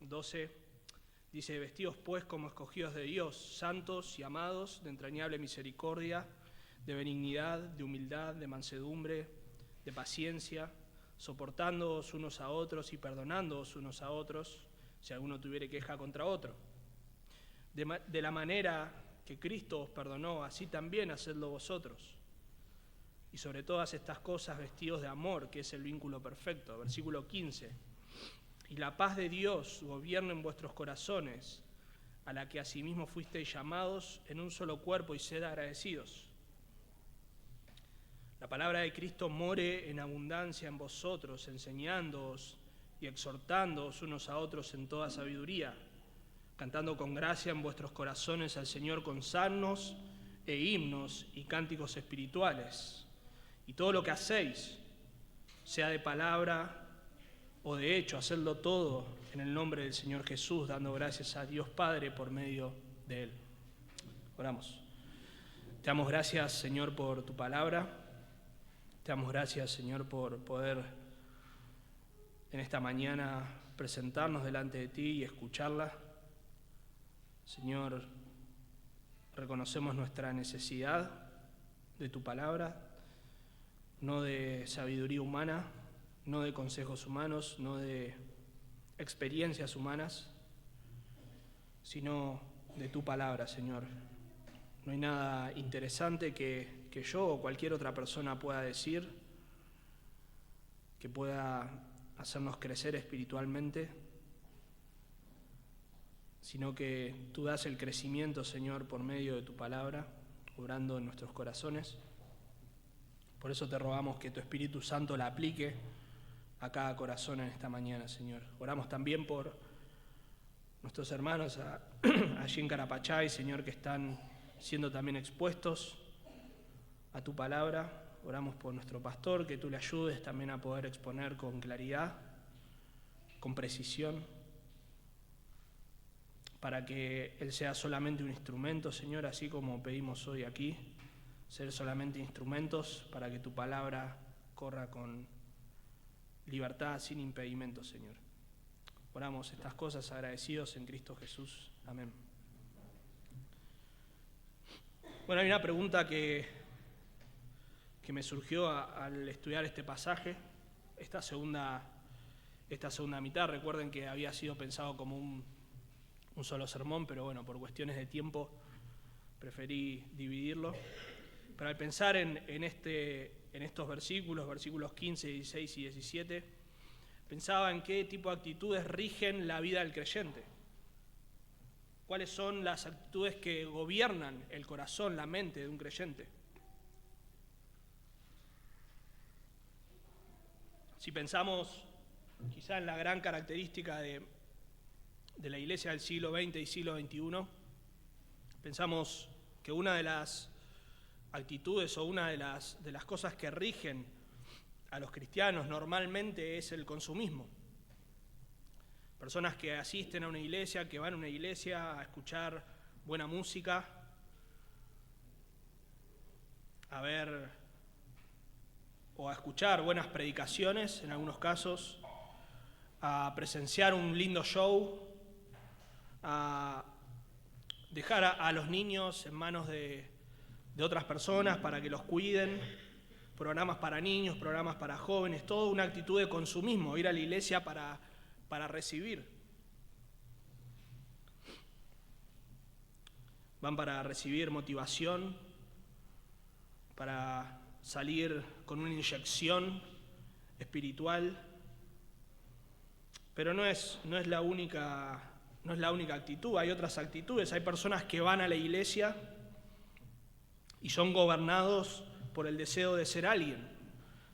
12, dice: vestidos pues como escogidos de Dios, santos y amados, de entrañable misericordia, de benignidad, de humildad, de mansedumbre, de paciencia, soportándoos unos a otros y perdonándoos unos a otros, si alguno tuviere queja contra otro. De la manera que Cristo os perdonó, así también hacedlo vosotros. Y sobre todas estas cosas vestidos de amor, que es el vínculo perfecto. Versículo 15. Y la paz de Dios gobierne en vuestros corazones, a la que asimismo fuisteis llamados en un solo cuerpo, y sed agradecidos. La palabra de Cristo more en abundancia en vosotros, enseñándoos y exhortándoos unos a otros en toda sabiduría, cantando con gracia en vuestros corazones al Señor con salmos e himnos y cánticos espirituales. Y todo lo que hacéis, sea de palabra o de hecho, hacedlo todo en el nombre del Señor Jesús, dando gracias a Dios Padre por medio de Él. Oramos. Te damos gracias, Señor, por tu palabra. Te damos gracias, Señor, por poder en esta mañana presentarnos delante de ti y escucharla. Señor, reconocemos nuestra necesidad de tu palabra, no de sabiduría humana, no de consejos humanos, no de experiencias humanas, sino de tu palabra, Señor. No hay nada interesante que yo o cualquier otra persona pueda decir que pueda hacernos crecer espiritualmente, sino que tú das el crecimiento, Señor, por medio de tu palabra, obrando en nuestros corazones. Por eso te rogamos que tu Espíritu Santo la aplique a cada corazón en esta mañana, Señor. Oramos también por nuestros hermanos allí en Carapachay, Señor, que están siendo también expuestos a tu palabra. Oramos por nuestro pastor, que tú le ayudes también a poder exponer con claridad, con precisión, para que él sea solamente un instrumento, Señor, así como pedimos hoy aquí, ser solamente instrumentos para que tu palabra corra con libertad, sin impedimento, Señor. Oramos estas cosas agradecidos en Cristo Jesús. Amén. Bueno, hay una pregunta que me surgió al estudiar este pasaje, esta segunda mitad. Recuerden que había sido pensado como un solo sermón, pero bueno, por cuestiones de tiempo preferí dividirlo. Pero al pensar en estos versículos 15, 16 y 17, pensaba en qué tipo de actitudes rigen la vida del creyente. ¿Cuáles son las actitudes que gobiernan el corazón, la mente de un creyente? Si pensamos quizá en la gran característica de la iglesia del siglo XX y siglo XXI, pensamos que una de las actitudes o una de las cosas que rigen a los cristianos normalmente es el consumismo. Personas que asisten a una iglesia, que van a una iglesia a escuchar buena música, a ver o a escuchar buenas predicaciones en algunos casos, a presenciar un lindo show, a dejar a los niños en manos de otras personas para que los cuiden, programas para niños, programas para jóvenes, toda una actitud de consumismo, ir a la iglesia para recibir. Van para recibir motivación, para salir con una inyección espiritual, pero no es la única actitud. Hay otras actitudes. Hay personas que van a la iglesia y son gobernados por el deseo de ser alguien.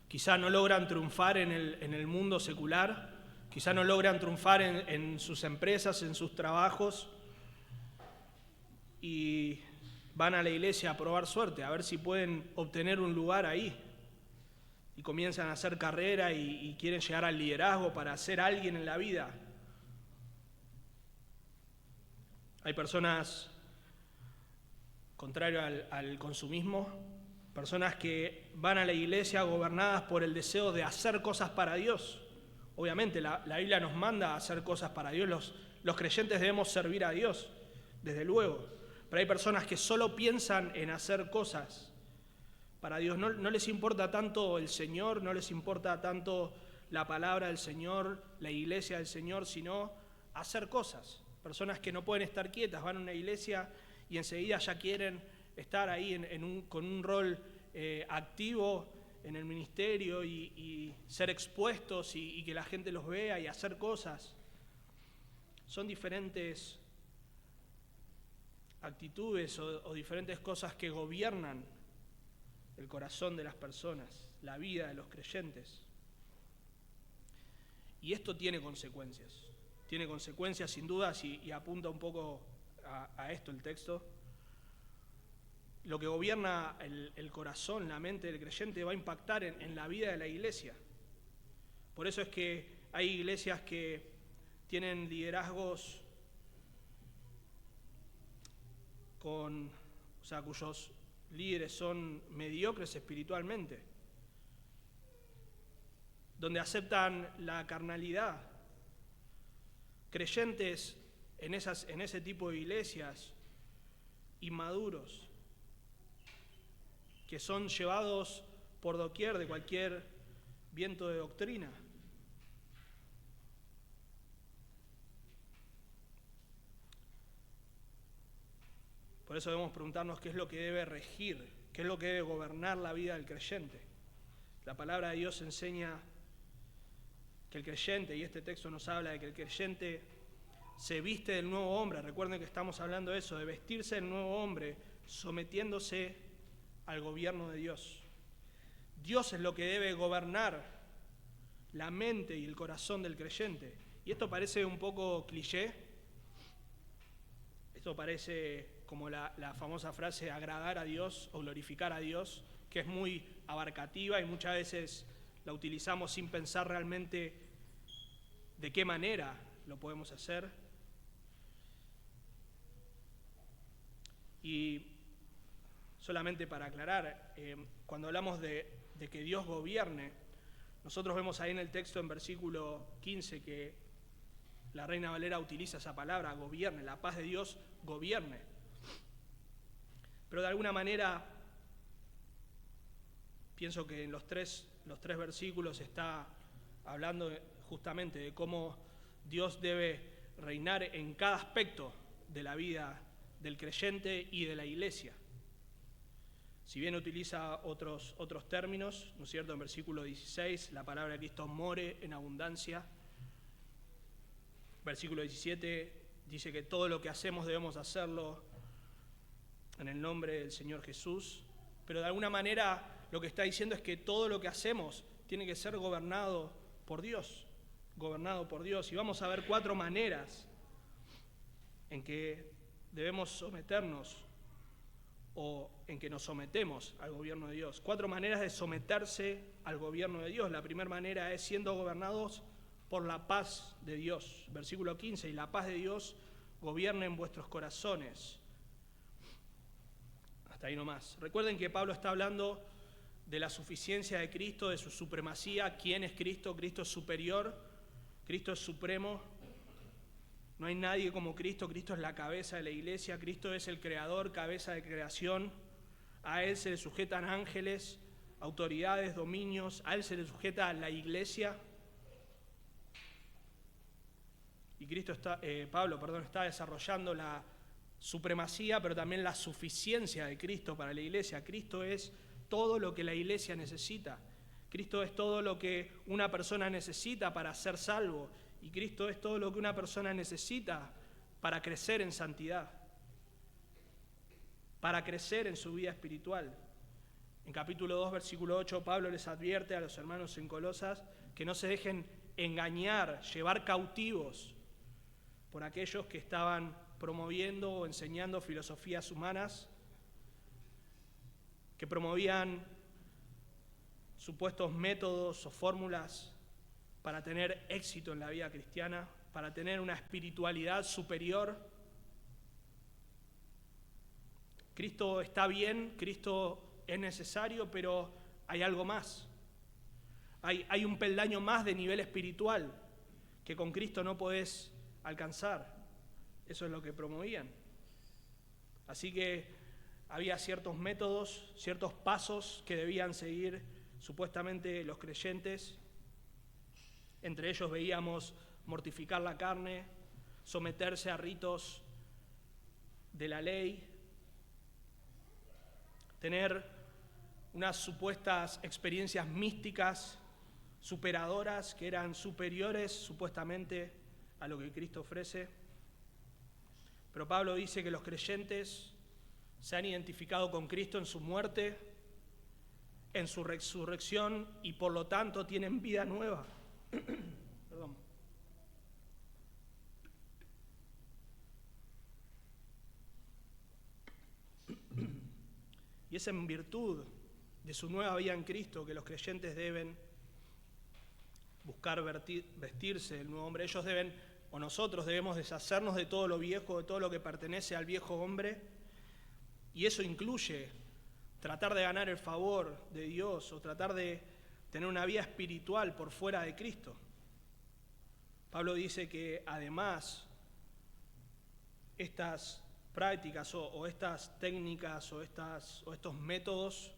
Quizá no logran triunfar en el mundo secular, quizá no logran triunfar en sus empresas, en sus trabajos, y van a la iglesia a probar suerte, a ver si pueden obtener un lugar ahí. Y comienzan a hacer carrera y quieren llegar al liderazgo para ser alguien en la vida. Hay personas, contrario al consumismo, personas que van a la iglesia gobernadas por el deseo de hacer cosas para Dios, Obviamente la Biblia nos manda a hacer cosas para Dios, los creyentes debemos servir a Dios, desde luego, pero hay personas que solo piensan en hacer cosas para Dios, no les importa tanto el Señor, no les importa tanto la palabra del Señor, la iglesia del Señor, sino hacer cosas. Personas que no pueden estar quietas, van a una iglesia y enseguida ya quieren estar ahí con un rol activo en el ministerio y ser expuestos y que la gente los vea y hacer cosas. Son diferentes actitudes o diferentes cosas que gobiernan el corazón de las personas, la vida de los creyentes. Y esto tiene consecuencias sin dudas y apunta un poco a esto el texto. Lo que gobierna el corazón, la mente del creyente va a impactar en la vida de la iglesia. Por eso es que hay iglesias que tienen liderazgos cuyos líderes son mediocres espiritualmente, donde aceptan la carnalidad. Creyentes en ese tipo de iglesias, inmaduros, que son llevados por doquier de cualquier viento de doctrina. Por eso debemos preguntarnos qué es lo que debe regir, qué es lo que debe gobernar la vida del creyente. La palabra de Dios enseña que el creyente, y este texto nos habla de que el creyente se viste del nuevo hombre. Recuerden que estamos hablando de eso, de vestirse del nuevo hombre, sometiéndose al gobierno de Dios. Dios es lo que debe gobernar la mente y el corazón del creyente. Y esto parece un poco cliché. Esto parece como la famosa frase agradar a Dios o glorificar a Dios, que es muy abarcativa y muchas veces la utilizamos sin pensar realmente de qué manera lo podemos hacer. Y solamente para aclarar, cuando hablamos de que Dios gobierne, nosotros vemos ahí en el texto en versículo 15 que la Reina Valera utiliza esa palabra, gobierne, la paz de Dios gobierne. Pero de alguna manera, pienso que en los tres versículos está hablando justamente de cómo Dios debe reinar en cada aspecto de la vida del creyente y de la iglesia. Si bien utiliza otros términos, ¿no es cierto? En versículo 16, la palabra de Cristo more en abundancia. Versículo 17 dice que todo lo que hacemos debemos hacerlo en el nombre del Señor Jesús. Pero de alguna manera lo que está diciendo es que todo lo que hacemos tiene que ser gobernado por Dios. Y vamos a ver 4 maneras en que debemos someternos o en que nos sometemos al gobierno de Dios. 4 maneras de someterse al gobierno de Dios. La primera manera es siendo gobernados por la paz de Dios. Versículo 15, y la paz de Dios gobierne en vuestros corazones. Hasta ahí nomás. Recuerden que Pablo está hablando de la suficiencia de Cristo, de su supremacía. ¿Quién es Cristo? Cristo es superior, Cristo es supremo. No hay nadie como Cristo. Cristo es la cabeza de la iglesia. Cristo es el creador, cabeza de creación. A Él se le sujetan ángeles, autoridades, dominios. A Él se le sujeta la iglesia. Y Pablo está desarrollando la supremacía, pero también la suficiencia de Cristo para la iglesia. Cristo es todo lo que la iglesia necesita. Cristo es todo lo que una persona necesita para ser salvo. Y Cristo es todo lo que una persona necesita para crecer en santidad, para crecer en su vida espiritual. En capítulo 2, versículo 8, Pablo les advierte a los hermanos en Colosas que no se dejen engañar, llevar cautivos por aquellos que estaban promoviendo o enseñando filosofías humanas, que promovían supuestos métodos o fórmulas para tener éxito en la vida cristiana, para tener una espiritualidad superior. Cristo está bien, Cristo es necesario, pero hay algo más. Hay un peldaño más de nivel espiritual que con Cristo no podés alcanzar. Eso es lo que promovían. Así que había ciertos métodos, ciertos pasos que debían seguir supuestamente los creyentes. Entre ellos veíamos mortificar la carne, someterse a ritos de la ley, tener unas supuestas experiencias místicas superadoras que eran superiores supuestamente a lo que Cristo ofrece. Pero Pablo dice que los creyentes se han identificado con Cristo en su muerte, en su resurrección y por lo tanto tienen vida nueva. Perdón. Y es en virtud de su nueva vida en Cristo que los creyentes deben buscar vestirse del nuevo hombre. Ellos deben, o nosotros debemos deshacernos de todo lo viejo, de todo lo que pertenece al viejo hombre, y eso incluye tratar de ganar el favor de Dios o tratar de tener una vida espiritual por fuera de Cristo. Pablo dice que además estas prácticas o estas técnicas o estos métodos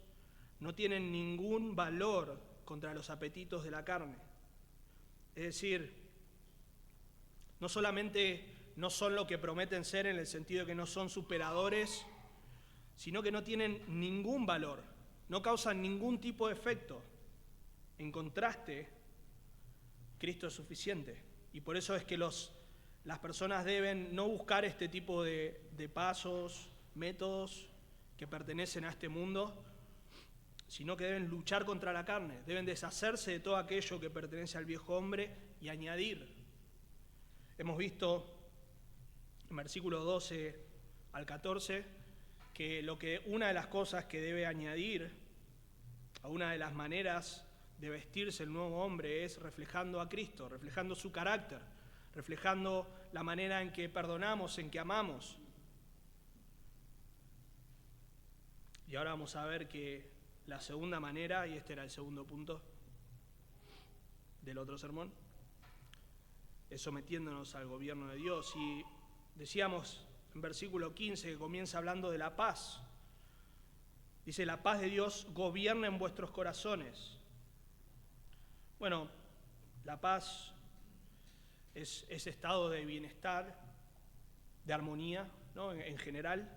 no tienen ningún valor contra los apetitos de la carne. Es decir, no solamente no son lo que prometen ser en el sentido de que no son superadores, sino que no tienen ningún valor, no causan ningún tipo de efecto. En contraste, Cristo es suficiente. Y por eso es que las personas deben no buscar este tipo de pasos, métodos que pertenecen a este mundo, sino que deben luchar contra la carne, deben deshacerse de todo aquello que pertenece al viejo hombre y añadir. Hemos visto en versículos 12 al 14 que una de las cosas que debe añadir a una de las maneras de vestirse el nuevo hombre es reflejando a Cristo, reflejando su carácter, reflejando la manera en que perdonamos, en que amamos. Y ahora vamos a ver que la segunda manera, y este era el segundo punto del otro sermón, es sometiéndonos al gobierno de Dios. Y decíamos en versículo 15 que comienza hablando de la paz. Dice, la paz de Dios gobierna en vuestros corazones. Bueno, la paz es ese estado de bienestar, de armonía, ¿no? En general.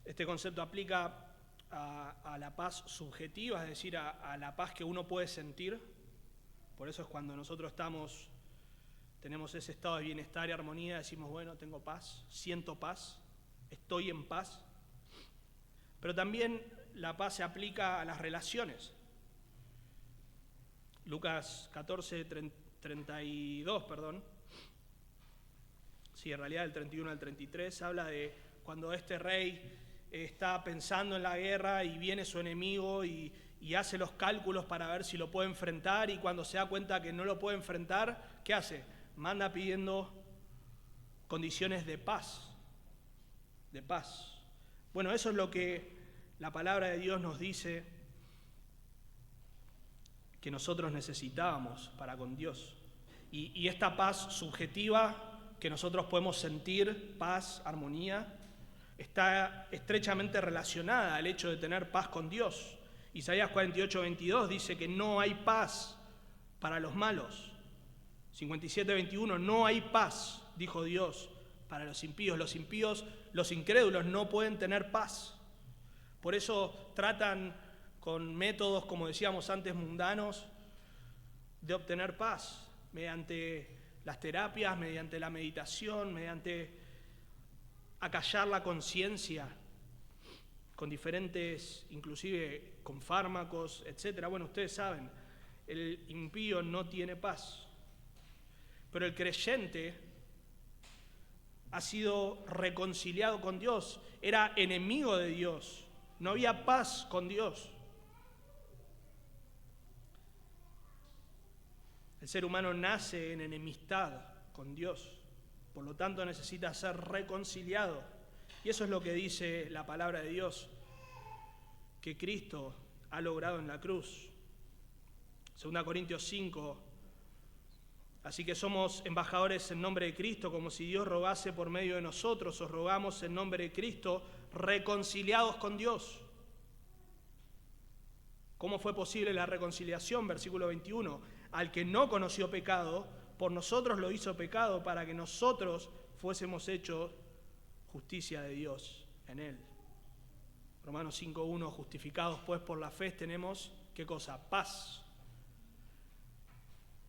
Este concepto aplica a la paz subjetiva, es decir, a la paz que uno puede sentir. Por eso es cuando nosotros tenemos ese estado de bienestar y armonía, decimos, bueno, tengo paz, siento paz, estoy en paz. Pero también la paz se aplica a las relaciones. Lucas 14, 32, sí, en realidad del 31 al 33, habla de cuando este rey está pensando en la guerra y viene su enemigo y hace los cálculos para ver si lo puede enfrentar, y cuando se da cuenta que no lo puede enfrentar, ¿qué hace? Manda pidiendo condiciones de paz, de paz. Bueno, eso es lo que la palabra de Dios nos dice que nosotros necesitábamos para con Dios. Y esta paz subjetiva que nosotros podemos sentir, paz, armonía, está estrechamente relacionada al hecho de tener paz con Dios. Isaías 48, 22 dice que no hay paz para los malos. 57, 21, no hay paz, dijo Dios, para los impíos. Los impíos, los incrédulos, no pueden tener paz. Por eso tratan con métodos, como decíamos antes, mundanos, de obtener paz, mediante las terapias, mediante la meditación, mediante acallar la conciencia, con diferentes, inclusive con fármacos, etc. Bueno, ustedes saben, el impío no tiene paz, pero el creyente ha sido reconciliado con Dios, era enemigo de Dios, no había paz con Dios. El ser humano nace en enemistad con Dios, por lo tanto necesita ser reconciliado. Y eso es lo que dice la palabra de Dios, que Cristo ha logrado en la cruz. 2 Corintios 5. Así que somos embajadores en nombre de Cristo, como si Dios rogase por medio de nosotros. Os rogamos en nombre de Cristo, reconciliados con Dios. ¿Cómo fue posible la reconciliación? Versículo 21. Al que no conoció pecado, por nosotros lo hizo pecado, para que nosotros fuésemos hechos justicia de Dios en él. Romanos 5.1, justificados pues por la fe tenemos, ¿qué cosa? Paz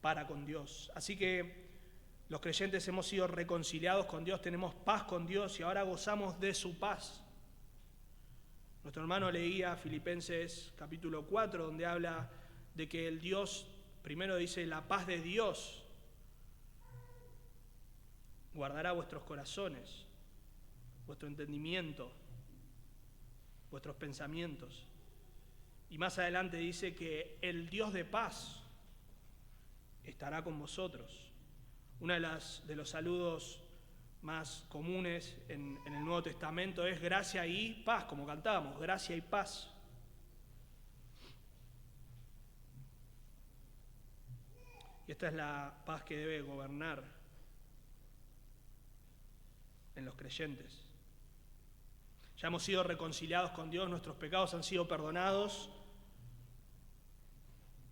para con Dios. Así que los creyentes hemos sido reconciliados con Dios, tenemos paz con Dios y ahora gozamos de su paz. Nuestro hermano leía Filipenses capítulo 4, donde habla de que el Dios, primero dice, la paz de Dios guardará vuestros corazones, vuestro entendimiento, vuestros pensamientos. Y más adelante dice que el Dios de paz estará con vosotros. Uno de los saludos más comunes en el Nuevo Testamento es gracia y paz, como cantábamos, gracia y paz. Y esta es la paz que debe gobernar en los creyentes. Ya hemos sido reconciliados con Dios, nuestros pecados han sido perdonados,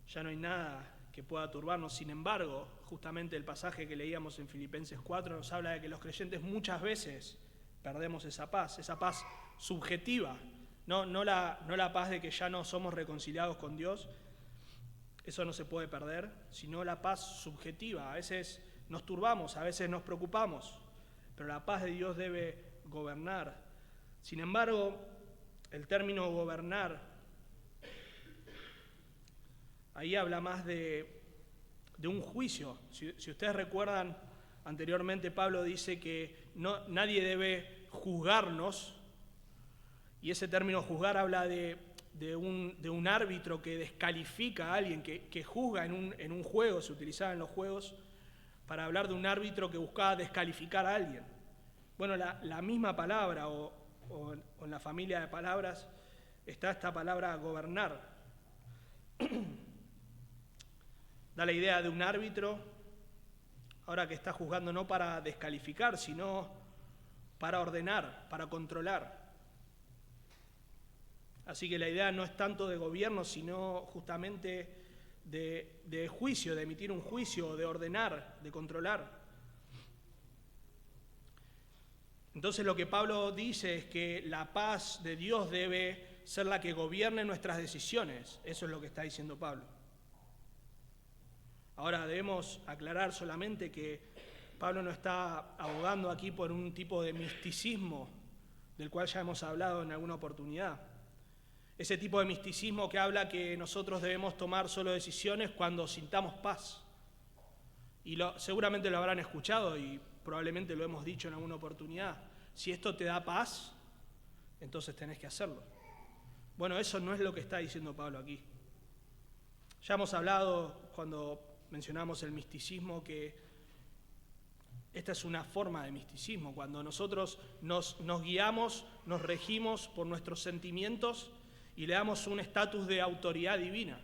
ya no hay nada que pueda turbarnos. Sin embargo, justamente el pasaje que leíamos en Filipenses 4 nos habla de que los creyentes muchas veces perdemos esa paz subjetiva, no la paz de que ya no somos reconciliados con Dios, eso no se puede perder, sino la paz subjetiva. A veces nos turbamos, a veces nos preocupamos, pero la paz de Dios debe gobernar. Sin embargo, el término gobernar, ahí habla más de un juicio. Si ustedes recuerdan, anteriormente Pablo dice que nadie debe juzgarnos, y ese término juzgar habla de un árbitro que descalifica a alguien, que juzga en un juego, se utilizaba en los juegos para hablar de un árbitro que buscaba descalificar a alguien. Bueno, la misma palabra o en la familia de palabras está esta palabra gobernar. Da la idea de un árbitro, ahora que está juzgando no para descalificar, sino para ordenar, para controlar. Así que la idea no es tanto de gobierno, sino justamente de juicio, de emitir un juicio, de ordenar, de controlar. Entonces lo que Pablo dice es que la paz de Dios debe ser la que gobierne nuestras decisiones. Eso es lo que está diciendo Pablo. Ahora debemos aclarar solamente que Pablo no está abogando aquí por un tipo de misticismo del cual ya hemos hablado en alguna oportunidad. Ese tipo de misticismo que habla que nosotros debemos tomar solo decisiones cuando sintamos paz. Y seguramente lo habrán escuchado y probablemente lo hemos dicho en alguna oportunidad. Si esto te da paz, entonces tenés que hacerlo. Bueno, eso no es lo que está diciendo Pablo aquí. Ya hemos hablado cuando mencionamos el misticismo que esta es una forma de misticismo, cuando nosotros nos guiamos, nos regimos por nuestros sentimientos y le damos un estatus de autoridad divina.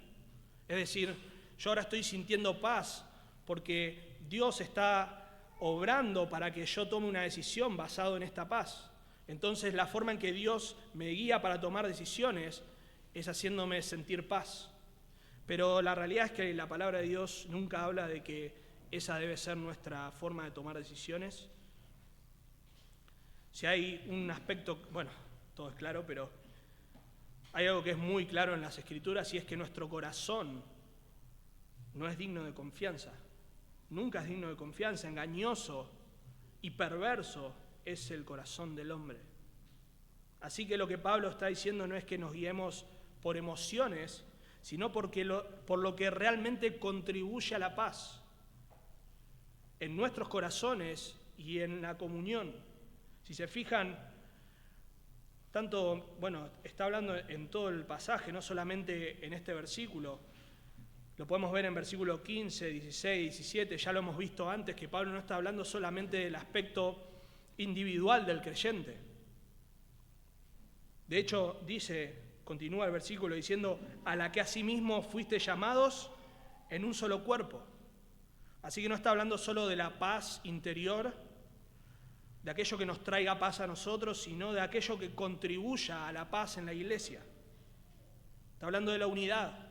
Es decir, yo ahora estoy sintiendo paz porque Dios está obrando para que yo tome una decisión basado en esta paz. Entonces la forma en que Dios me guía para tomar decisiones es haciéndome sentir paz. Pero la realidad es que la palabra de Dios nunca habla de que esa debe ser nuestra forma de tomar decisiones. Si hay un aspecto, bueno, todo es claro, pero hay algo que es muy claro en las Escrituras y es que nuestro corazón no es digno de confianza. Nunca es digno de confianza, engañoso y perverso es el corazón del hombre. Así que lo que Pablo está diciendo no es que nos guiemos por emociones, sino por lo que realmente contribuye a la paz en nuestros corazones y en la comunión. Si se fijan, está hablando en todo el pasaje, no solamente en este versículo. Lo podemos ver en versículos 15, 16, 17, ya lo hemos visto antes, que Pablo no está hablando solamente del aspecto individual del creyente. De hecho, continúa el versículo diciendo, a la que asimismo fuiste llamados en un solo cuerpo. Así que no está hablando solo de la paz interior, de aquello que nos traiga paz a nosotros, sino de aquello que contribuya a la paz en la iglesia. Está hablando de la unidad.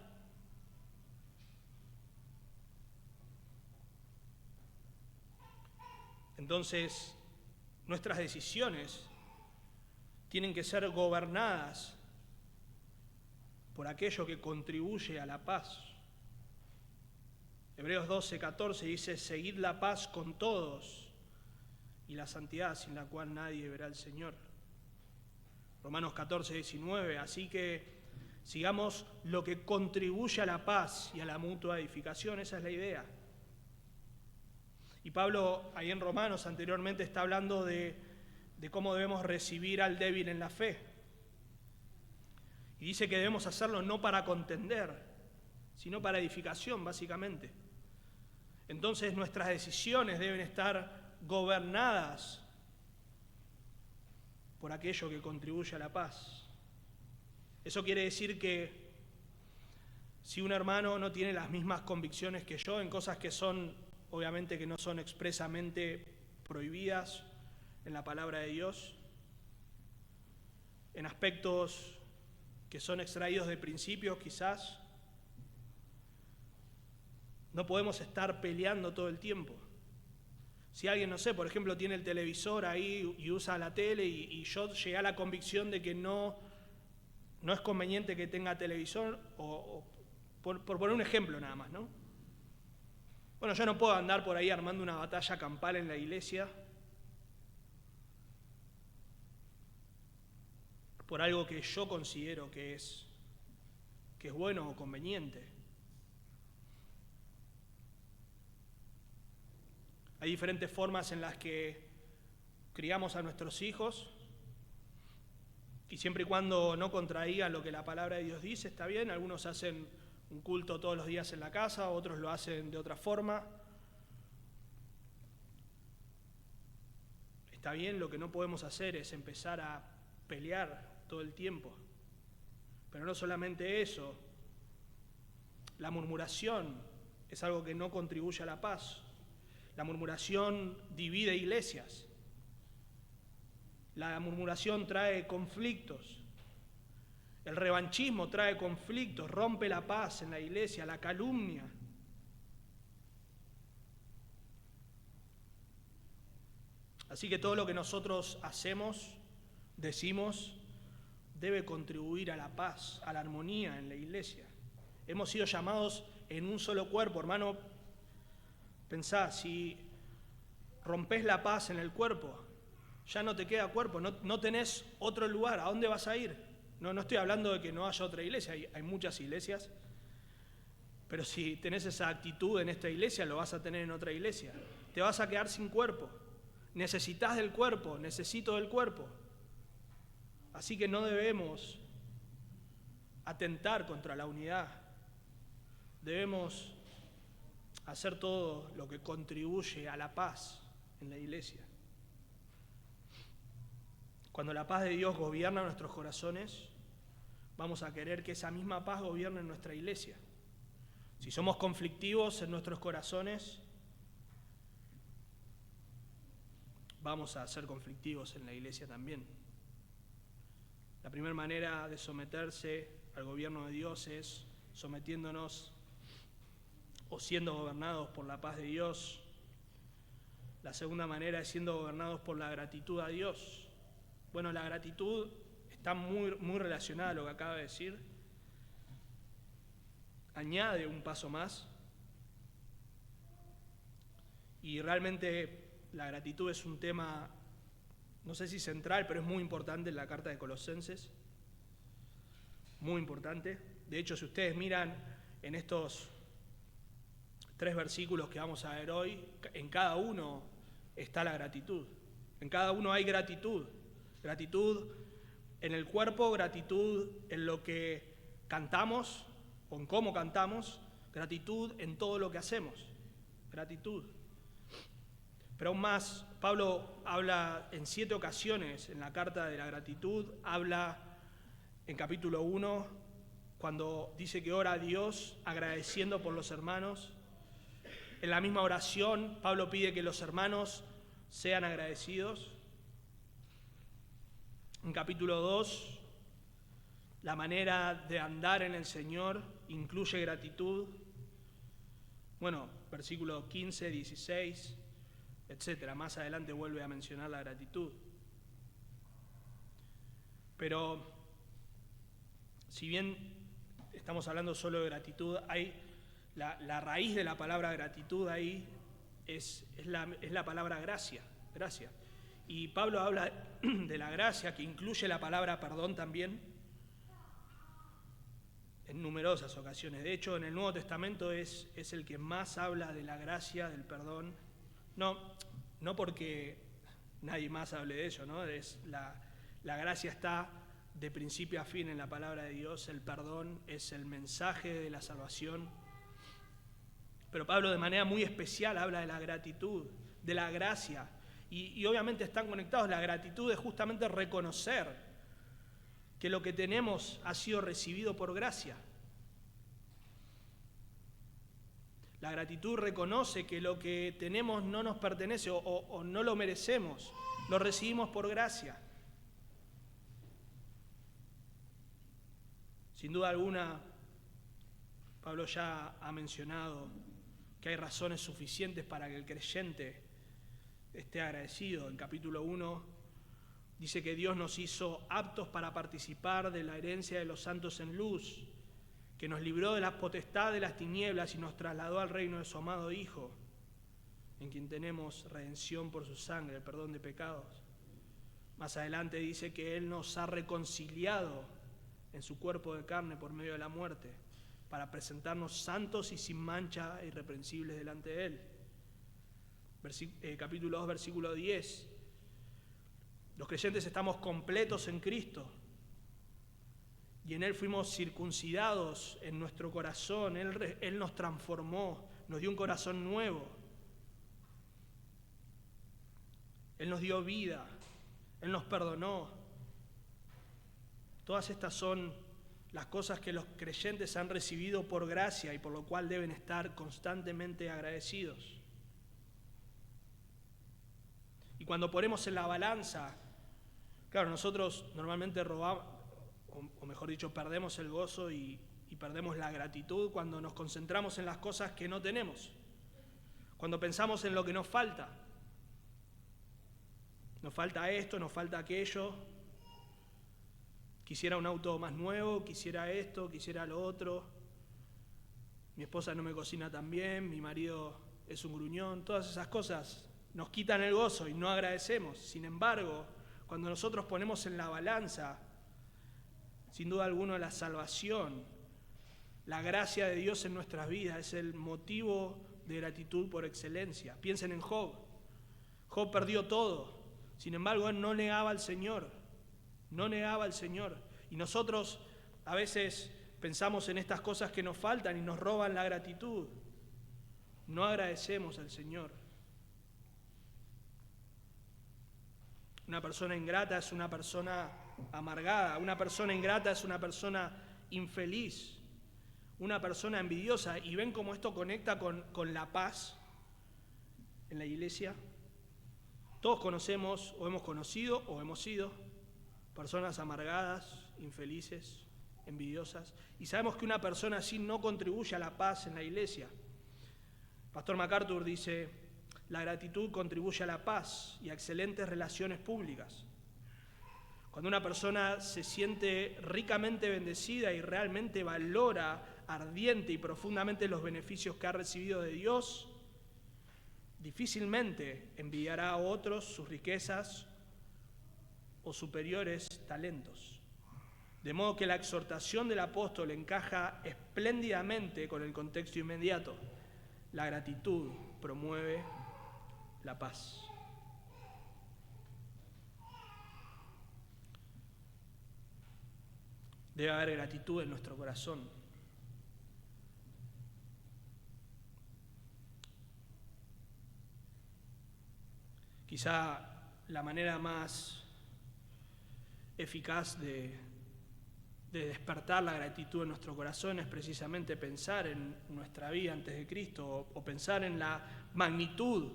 Entonces, nuestras decisiones tienen que ser gobernadas por aquello que contribuye a la paz. Hebreos 12:14 dice: seguid la paz con todos y la santidad, sin la cual nadie verá al Señor. Romanos 14:19, así que sigamos lo que contribuye a la paz y a la mutua edificación. Esa es la idea. Y Pablo, ahí en Romanos anteriormente, está hablando de cómo debemos recibir al débil en la fe. Y dice que debemos hacerlo no para contender, sino para edificación, básicamente. Entonces nuestras decisiones deben estar gobernadas por aquello que contribuye a la paz. Eso quiere decir que si un hermano no tiene las mismas convicciones que yo en cosas que son, obviamente que no son expresamente prohibidas en la palabra de Dios, en aspectos que son extraídos de principios quizás, no podemos estar peleando todo el tiempo. Si alguien, no sé, por ejemplo, tiene el televisor ahí y usa la tele y yo llegué a la convicción de que no es conveniente que tenga televisor, o por poner un ejemplo nada más, ¿no? Bueno, yo no puedo andar por ahí armando una batalla campal en la iglesia por algo que yo considero que es bueno o conveniente. Hay diferentes formas en las que criamos a nuestros hijos y siempre y cuando no contradigan lo que la palabra de Dios dice, está bien. Algunos hacen un culto todos los días en la casa, otros lo hacen de otra forma. Está bien, lo que no podemos hacer es empezar a pelear todo el tiempo. Pero no solamente eso, la murmuración es algo que no contribuye a la paz. La murmuración divide iglesias. La murmuración trae conflictos. El revanchismo trae conflictos, rompe la paz en la iglesia, la calumnia. Así que todo lo que nosotros hacemos, decimos, debe contribuir a la paz, a la armonía en la iglesia. Hemos sido llamados en un solo cuerpo, hermano. Pensá, si rompes la paz en el cuerpo, ya no te queda cuerpo, no tenés otro lugar. ¿A dónde vas a ir? No estoy hablando de que no haya otra iglesia, hay muchas iglesias, pero si tenés esa actitud en esta iglesia, lo vas a tener en otra iglesia. Te vas a quedar sin cuerpo. Necesitas del cuerpo, necesito del cuerpo. Así que no debemos atentar contra la unidad. Debemos hacer todo lo que contribuye a la paz en la iglesia. Cuando la paz de Dios gobierna nuestros corazones, vamos a querer que esa misma paz gobierne en nuestra iglesia. Si somos conflictivos en nuestros corazones, vamos a ser conflictivos en la iglesia también. La primera manera de someterse al gobierno de Dios es sometiéndonos o siendo gobernados por la paz de Dios. La segunda manera es siendo gobernados por la gratitud a Dios. Bueno, la gratitud está muy relacionada a lo que acaba de decir. Añade un paso más. Y realmente la gratitud es un tema, no sé si central, pero es muy importante en la carta de Colosenses. Muy importante. De hecho, si ustedes miran en estos 3 versículos que vamos a ver hoy, en cada uno está la gratitud. En cada uno hay gratitud. Gratitud en el cuerpo, gratitud en lo que cantamos o en cómo cantamos, gratitud en todo lo que hacemos. Gratitud. Pero aún más, Pablo habla en 7 ocasiones en la carta de la gratitud, habla en capítulo 1 cuando dice que ora a Dios agradeciendo por los hermanos. En la misma oración, Pablo pide que los hermanos sean agradecidos. En capítulo 2, la manera de andar en el Señor incluye gratitud. Bueno, versículos 15, 16, etc. Más adelante vuelve a mencionar la gratitud. Pero, si bien estamos hablando solo de gratitud, hay la raíz de la palabra gratitud ahí es la palabra gracia. Y Pablo habla de la gracia, que incluye la palabra perdón también, en numerosas ocasiones. De hecho, en el Nuevo Testamento es el que más habla de la gracia, del perdón. No porque nadie más hable de ello, ¿no? La gracia está de principio a fin en la palabra de Dios. El perdón es el mensaje de la salvación. Pero Pablo de manera muy especial habla de la gratitud, de la gracia. Y obviamente están conectados. La gratitud es justamente reconocer que lo que tenemos ha sido recibido por gracia. La gratitud reconoce que lo que tenemos no nos pertenece o no lo merecemos, lo recibimos por gracia. Sin duda alguna, Pablo ya ha mencionado que hay razones suficientes para que el creyente esté agradecido. En capítulo 1 dice que Dios nos hizo aptos para participar de la herencia de los santos en luz, que nos libró de la potestad de las tinieblas y nos trasladó al reino de su amado Hijo, en quien tenemos redención por su sangre, el perdón de pecados. Más adelante dice que Él nos ha reconciliado en su cuerpo de carne por medio de la muerte, para presentarnos santos y sin mancha e irreprensibles delante de Él. Capítulo 2, versículo 10. Los creyentes estamos completos en Cristo y en Él fuimos circuncidados en nuestro corazón. Él nos transformó, nos dio un corazón nuevo. Él nos dio vida, Él nos perdonó. Todas estas son las cosas que los creyentes han recibido por gracia y por lo cual deben estar constantemente agradecidos. Y cuando ponemos en la balanza, claro, nosotros normalmente robamos, o mejor dicho, perdemos el gozo y perdemos la gratitud cuando nos concentramos en las cosas que no tenemos, cuando pensamos en lo que nos falta. Nos falta esto, nos falta aquello. Quisiera un auto más nuevo, quisiera esto, quisiera lo otro. Mi esposa no me cocina tan bien, mi marido es un gruñón. Todas esas cosas nos quitan el gozo y no agradecemos. Sin embargo, cuando nosotros ponemos en la balanza, sin duda alguna, la salvación, la gracia de Dios en nuestras vidas es el motivo de gratitud por excelencia. Piensen en Job. Job perdió todo. Sin embargo, él no negaba al Señor. No negaba al Señor. Y nosotros a veces pensamos en estas cosas que nos faltan y nos roban la gratitud. No agradecemos al Señor. Una persona ingrata es una persona amargada. Una persona ingrata es una persona infeliz. Una persona envidiosa. ¿Y ven cómo esto conecta con la paz en la iglesia? Todos conocemos o hemos conocido o hemos sido personas amargadas, infelices, envidiosas. Y sabemos que una persona así no contribuye a la paz en la iglesia. Pastor MacArthur dice: la gratitud contribuye a la paz y a excelentes relaciones públicas. Cuando una persona se siente ricamente bendecida y realmente valora ardiente y profundamente los beneficios que ha recibido de Dios, difícilmente envidiará a otros sus riquezas o superiores talentos. De modo que la exhortación del apóstol encaja espléndidamente con el contexto inmediato. La gratitud promueve la paz. Debe haber gratitud en nuestro corazón. Quizá la manera más eficaz de de despertar la gratitud en nuestro corazón es precisamente pensar en nuestra vida antes de Cristo o pensar en la magnitud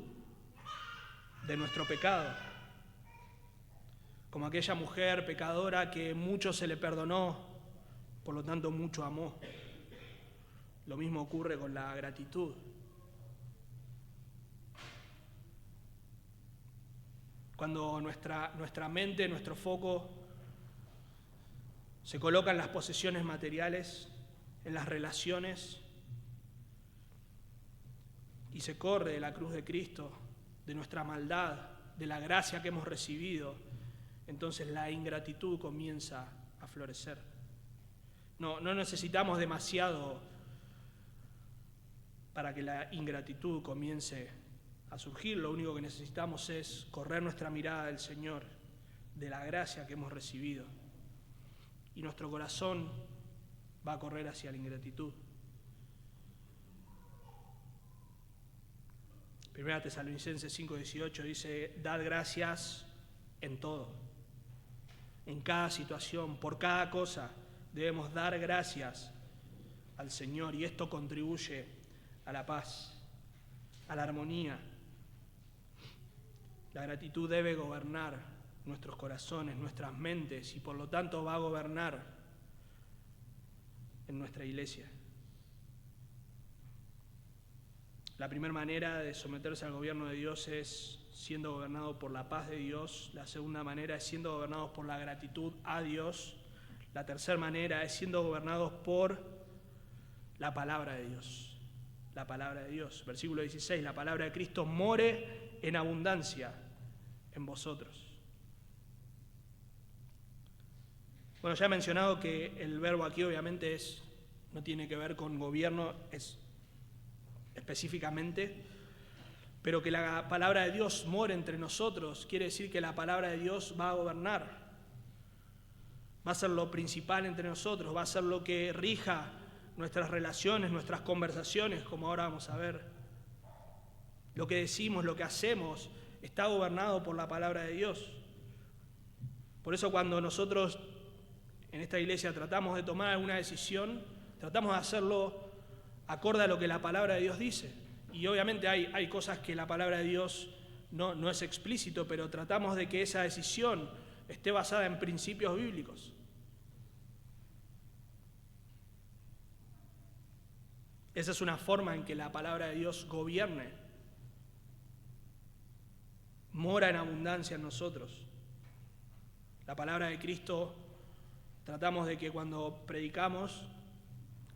de nuestro pecado. Como aquella mujer pecadora que mucho se le perdonó, por lo tanto mucho amó. Lo mismo ocurre con la gratitud. Cuando nuestra mente, nuestro foco se coloca en las posesiones materiales, en las relaciones, y se corre de la cruz de Cristo, de nuestra maldad, de la gracia que hemos recibido, entonces la ingratitud comienza a florecer. No necesitamos demasiado para que la ingratitud comience a surgir. Lo único que necesitamos es correr nuestra mirada del Señor, de la gracia que hemos recibido, y nuestro corazón va a correr hacia la ingratitud. 1 Tesalonicenses 5:18 dice: dad gracias en todo, en cada situación, por cada cosa debemos dar gracias al Señor, y esto contribuye a la paz, a la armonía. La gratitud debe gobernar nuestros corazones, nuestras mentes, y por lo tanto va a gobernar en nuestra iglesia. La primera manera de someterse al gobierno de Dios es siendo gobernado por la paz de Dios. La segunda manera es siendo gobernados por la gratitud a Dios. La tercera manera es siendo gobernados por la palabra de Dios. La palabra de Dios. Versículo 16, la palabra de Cristo more en abundancia en vosotros. Bueno, ya he mencionado que el verbo aquí obviamente no tiene que ver con gobierno específicamente, pero que la palabra de Dios more entre nosotros quiere decir que la palabra de Dios va a gobernar, va a ser lo principal entre nosotros, va a ser lo que rija nuestras relaciones, nuestras conversaciones, como ahora vamos a ver. Lo que decimos, lo que hacemos, está gobernado por la palabra de Dios. Por eso cuando nosotros en esta iglesia tratamos de tomar alguna decisión, tratamos de hacerlo acorde a lo que la palabra de Dios dice. Y obviamente hay cosas que la palabra de Dios no es explícito, pero tratamos de que esa decisión esté basada en principios bíblicos. Esa es una forma en que la palabra de Dios gobierne, mora en abundancia en nosotros. La palabra de Cristo, tratamos de que cuando predicamos,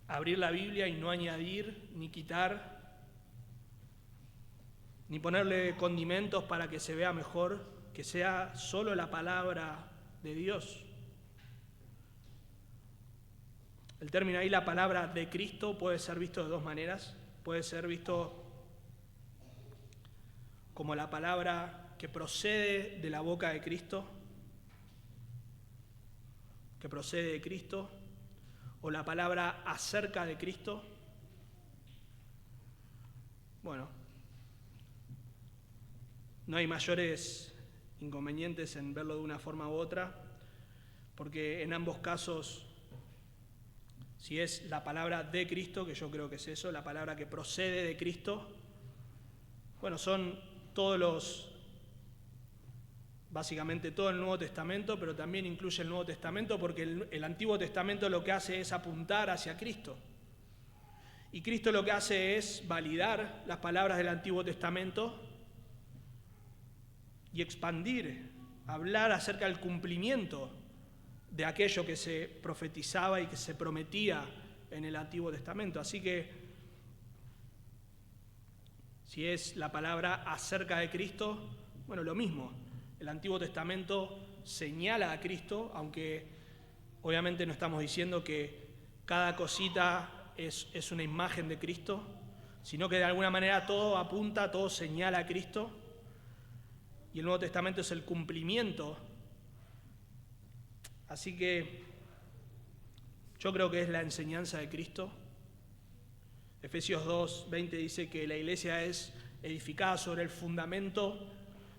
abrir la Biblia y no añadir, ni quitar, ni ponerle condimentos para que se vea mejor, que sea solo la palabra de Dios. El término ahí, la palabra de Cristo, puede ser visto de dos maneras. Puede ser visto como la palabra que procede de la boca de Cristo, o la palabra acerca de Cristo. Bueno, no hay mayores inconvenientes en verlo de una forma u otra, porque en ambos casos, si es la palabra de Cristo, que yo creo que es eso, la palabra que procede de Cristo, bueno, son básicamente todo el Nuevo Testamento, pero también incluye el Nuevo Testamento, porque el Antiguo Testamento lo que hace es apuntar hacia Cristo. Y Cristo lo que hace es validar las palabras del Antiguo Testamento y expandir, hablar acerca del cumplimiento de aquello que se profetizaba y que se prometía en el Antiguo Testamento. Así que, si es la palabra acerca de Cristo, bueno, lo mismo. El Antiguo Testamento señala a Cristo, aunque obviamente no estamos diciendo que cada cosita es una imagen de Cristo, sino que de alguna manera todo apunta, todo señala a Cristo. Y el Nuevo Testamento es el cumplimiento. Así que yo creo que es la enseñanza de Cristo. Efesios 2:20 dice que la iglesia es edificada sobre el fundamento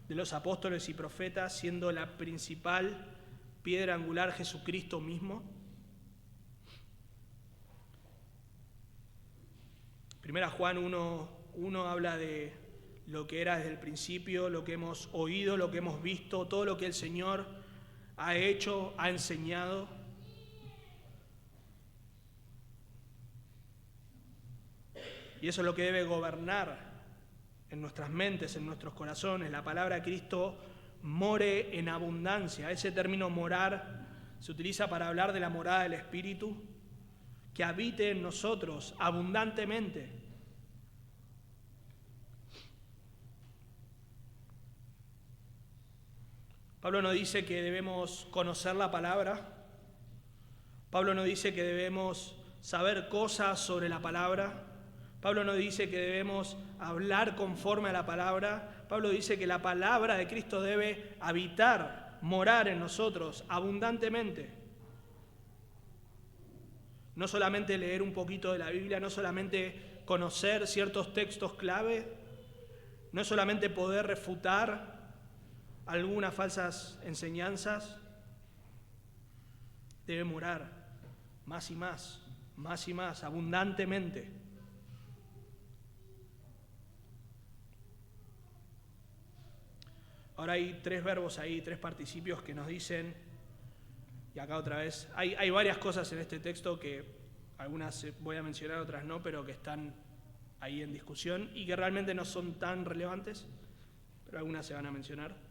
de los apóstoles y profetas, siendo la principal piedra angular Jesucristo mismo. Primera Juan 1 habla de lo que era desde el principio, lo que hemos oído, lo que hemos visto, todo lo que el Señor ha hecho, ha enseñado. Y eso es lo que debe gobernar en nuestras mentes, en nuestros corazones. La palabra de Cristo more en abundancia. Ese término morar se utiliza para hablar de la morada del Espíritu, que habite en nosotros abundantemente. Pablo no dice que debemos conocer la palabra. Pablo no dice que debemos saber cosas sobre la palabra. Pablo no dice que debemos hablar conforme a la palabra. Pablo dice que la palabra de Cristo debe habitar, morar en nosotros abundantemente. No solamente leer un poquito de la Biblia, no solamente conocer ciertos textos clave, no solamente poder refutar algunas falsas enseñanzas, debe morar más y más, abundantemente. Ahora hay 3 verbos ahí, 3 participios que nos dicen, y acá otra vez, hay varias cosas en este texto que algunas voy a mencionar, otras no, pero que están ahí en discusión y que realmente no son tan relevantes, pero algunas se van a mencionar.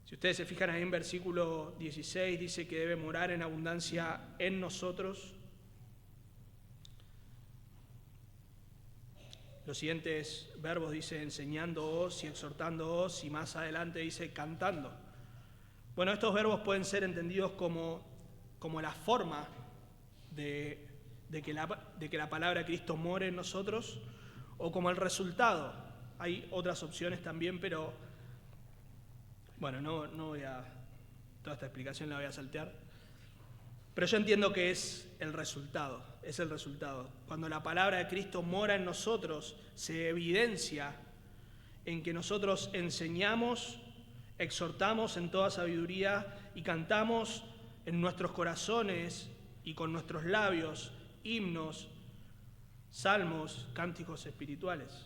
Si ustedes se fijan ahí en versículo 16, dice que debe morar en abundancia en nosotros. Los siguientes verbos dice enseñándoos y exhortándoos, y más adelante dice cantando. Bueno, estos verbos pueden ser entendidos como la forma de que la palabra de Cristo more en nosotros, o como el resultado. Hay otras opciones también, pero bueno, no voy a... Toda esta explicación la voy a saltear. Pero yo entiendo que es el resultado. Cuando la palabra de Cristo mora en nosotros, se evidencia en que nosotros enseñamos, exhortamos en toda sabiduría y cantamos en nuestros corazones y con nuestros labios himnos, salmos, cánticos espirituales.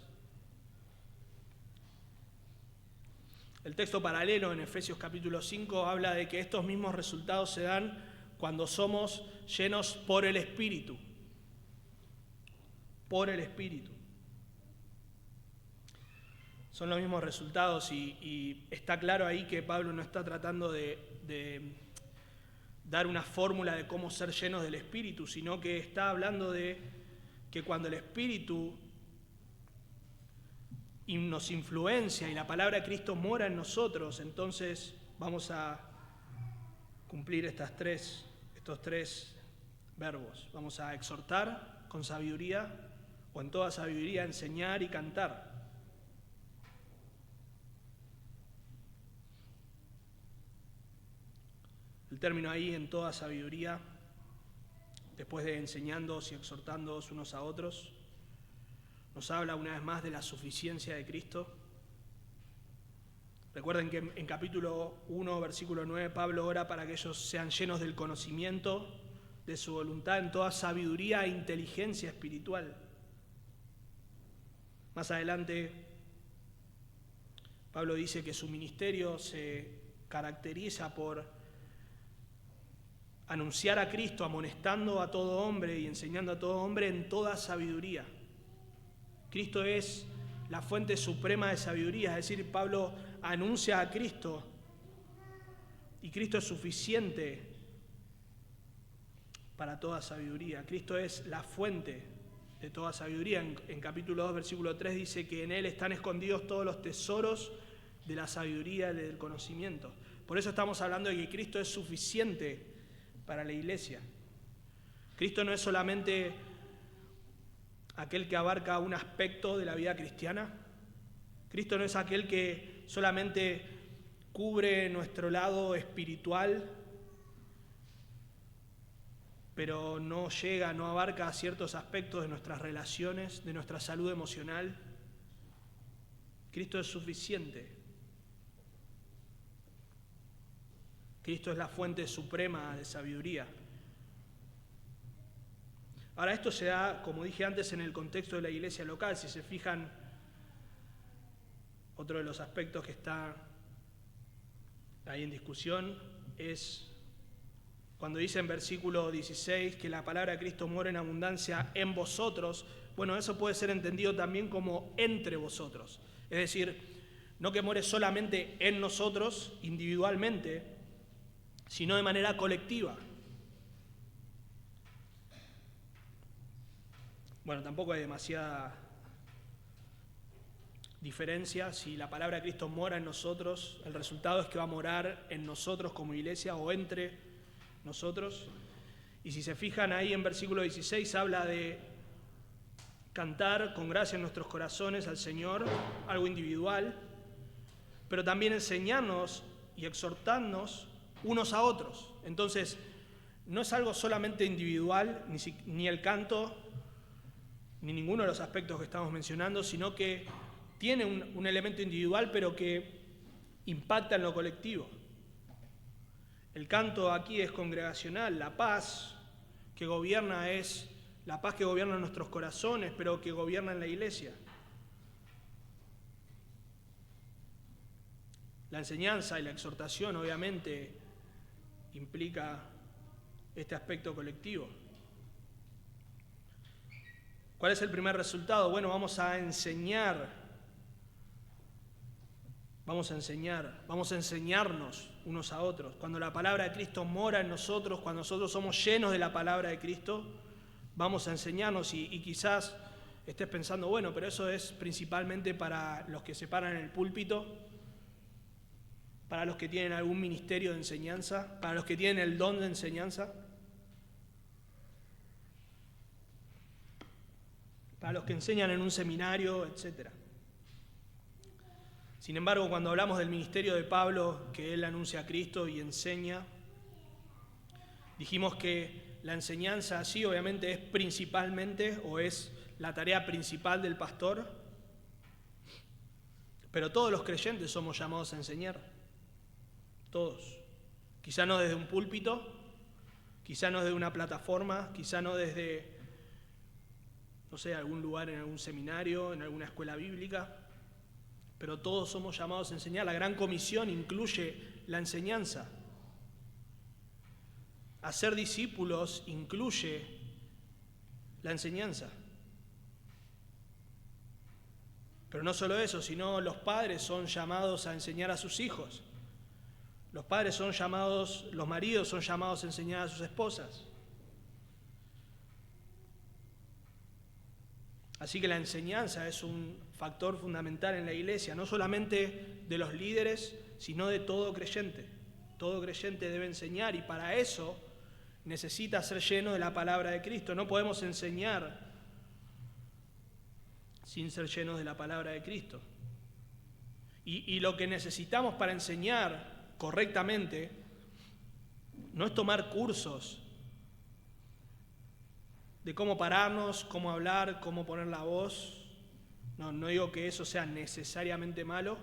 El texto paralelo en Efesios capítulo 5 habla de que estos mismos resultados se dan cuando somos llenos por el Espíritu. Por el Espíritu. Son los mismos resultados y está claro ahí que Pablo no está tratando de dar una fórmula de cómo ser llenos del Espíritu, sino que está hablando de que cuando el Espíritu nos influencia y la palabra de Cristo mora en nosotros, entonces vamos a cumplir estos tres verbos. Vamos a exhortar con sabiduría, o en toda sabiduría enseñar y cantar. El término ahí, en toda sabiduría, después de enseñándoos y exhortándoos unos a otros, nos habla una vez más de la suficiencia de Cristo. Recuerden que en capítulo 1, versículo 9, Pablo ora para que ellos sean llenos del conocimiento de su voluntad en toda sabiduría e inteligencia espiritual. Más adelante, Pablo dice que su ministerio se caracteriza por anunciar a Cristo, amonestando a todo hombre y enseñando a todo hombre en toda sabiduría. Cristo es la fuente suprema de sabiduría, es decir, Pablo anuncia a Cristo y Cristo es suficiente para toda sabiduría. Cristo es la fuente de toda sabiduría. En capítulo 2, versículo 3 dice que en Él están escondidos todos los tesoros de la sabiduría y del conocimiento. Por eso estamos hablando de que Cristo es suficiente para la iglesia. Cristo no es solamente aquel que abarca un aspecto de la vida cristiana. Cristo no es aquel que solamente cubre nuestro lado espiritual, pero no abarca ciertos aspectos de nuestras relaciones, de nuestra salud emocional. Cristo es suficiente. Cristo es la fuente suprema de sabiduría. Ahora, esto se da, como dije antes, en el contexto de la iglesia local. Si se fijan, otro de los aspectos que está ahí en discusión es cuando dice en versículo 16 que la palabra de Cristo mora en abundancia en vosotros. Bueno, eso puede ser entendido también como entre vosotros. Es decir, no que more solamente en nosotros individualmente, sino de manera colectiva. Bueno, tampoco hay demasiada diferencia. Si la palabra de Cristo mora en nosotros, el resultado es que va a morar en nosotros como iglesia o entre nosotros. Y si se fijan ahí en versículo 16 habla de cantar con gracia en nuestros corazones al Señor, algo individual, pero también enseñarnos y exhortarnos unos a otros. Entonces, no es algo solamente individual, ni el canto, ni ninguno de los aspectos que estamos mencionando, sino que tiene un elemento individual, pero que impacta en lo colectivo. El canto aquí es congregacional, la paz que gobierna es la paz que gobierna en nuestros corazones, pero que gobierna en la iglesia. La enseñanza y la exhortación, obviamente, implica este aspecto colectivo. ¿Cuál es el primer resultado? Bueno, vamos a enseñarnos unos a otros. Cuando la palabra de Cristo mora en nosotros, cuando nosotros somos llenos de la palabra de Cristo, vamos a enseñarnos y quizás estés pensando, bueno, pero eso es principalmente para los que se paran en el púlpito, para los que tienen algún ministerio de enseñanza, para los que tienen el don de enseñanza, para los que enseñan en un seminario, etc. Sin embargo, cuando hablamos del ministerio de Pablo, que él anuncia a Cristo y enseña, dijimos que la enseñanza sí, obviamente, es principalmente o es la tarea principal del pastor, pero todos los creyentes somos llamados a enseñar, todos. Quizá no desde un púlpito, quizá no desde una plataforma, quizá no desde, no sé, algún lugar en algún seminario, en alguna escuela bíblica, pero todos somos llamados a enseñar. La gran comisión incluye la enseñanza. Hacer discípulos incluye la enseñanza. Pero no solo eso, sino los padres son llamados a enseñar a sus hijos. Los padres son llamados, los maridos son llamados a enseñar a sus esposas. Así que la enseñanza es un factor fundamental en la iglesia, no solamente de los líderes, sino de todo creyente. Todo creyente debe enseñar y para eso necesita ser lleno de la palabra de Cristo. No podemos enseñar sin ser llenos de la palabra de Cristo. Y lo que necesitamos para enseñar correctamente no es tomar cursos de cómo pararnos, cómo hablar, cómo poner la voz. No digo que eso sea necesariamente malo,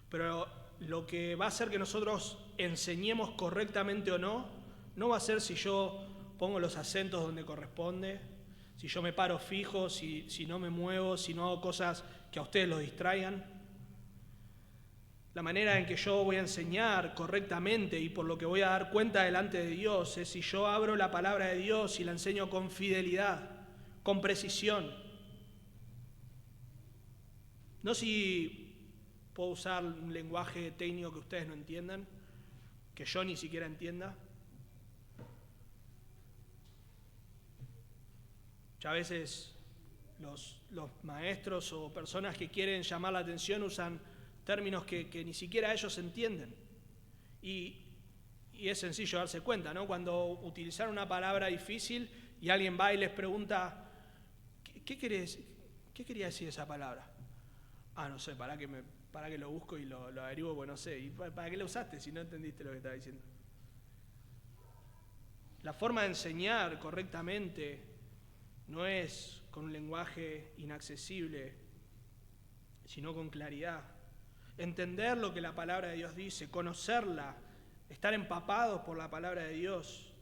pero lo que va a hacer que nosotros enseñemos correctamente o no va a ser si yo pongo los acentos donde corresponde, si yo me paro fijo, si no me muevo, si no hago cosas que a ustedes los distraigan. La manera en que yo voy a enseñar correctamente y por lo que voy a dar cuenta delante de Dios es si yo abro la palabra de Dios y la enseño con fidelidad, con precisión. No si puedo usar un lenguaje técnico que ustedes no entiendan, que yo ni siquiera entienda. Ya a veces los maestros o personas que quieren llamar la atención usan términos que ni siquiera ellos entienden. Y es sencillo darse cuenta, ¿no? Cuando utilizan una palabra difícil y alguien va y les pregunta, ¿qué quería decir esa palabra? Ah, no sé, para que lo busco y lo averiguo, pues no sé. ¿Y para qué lo usaste si no entendiste lo que estaba diciendo? La forma de enseñar correctamente no es con un lenguaje inaccesible, sino con claridad. Entender lo que la palabra de Dios dice, conocerla, estar empapados por la palabra de Dios.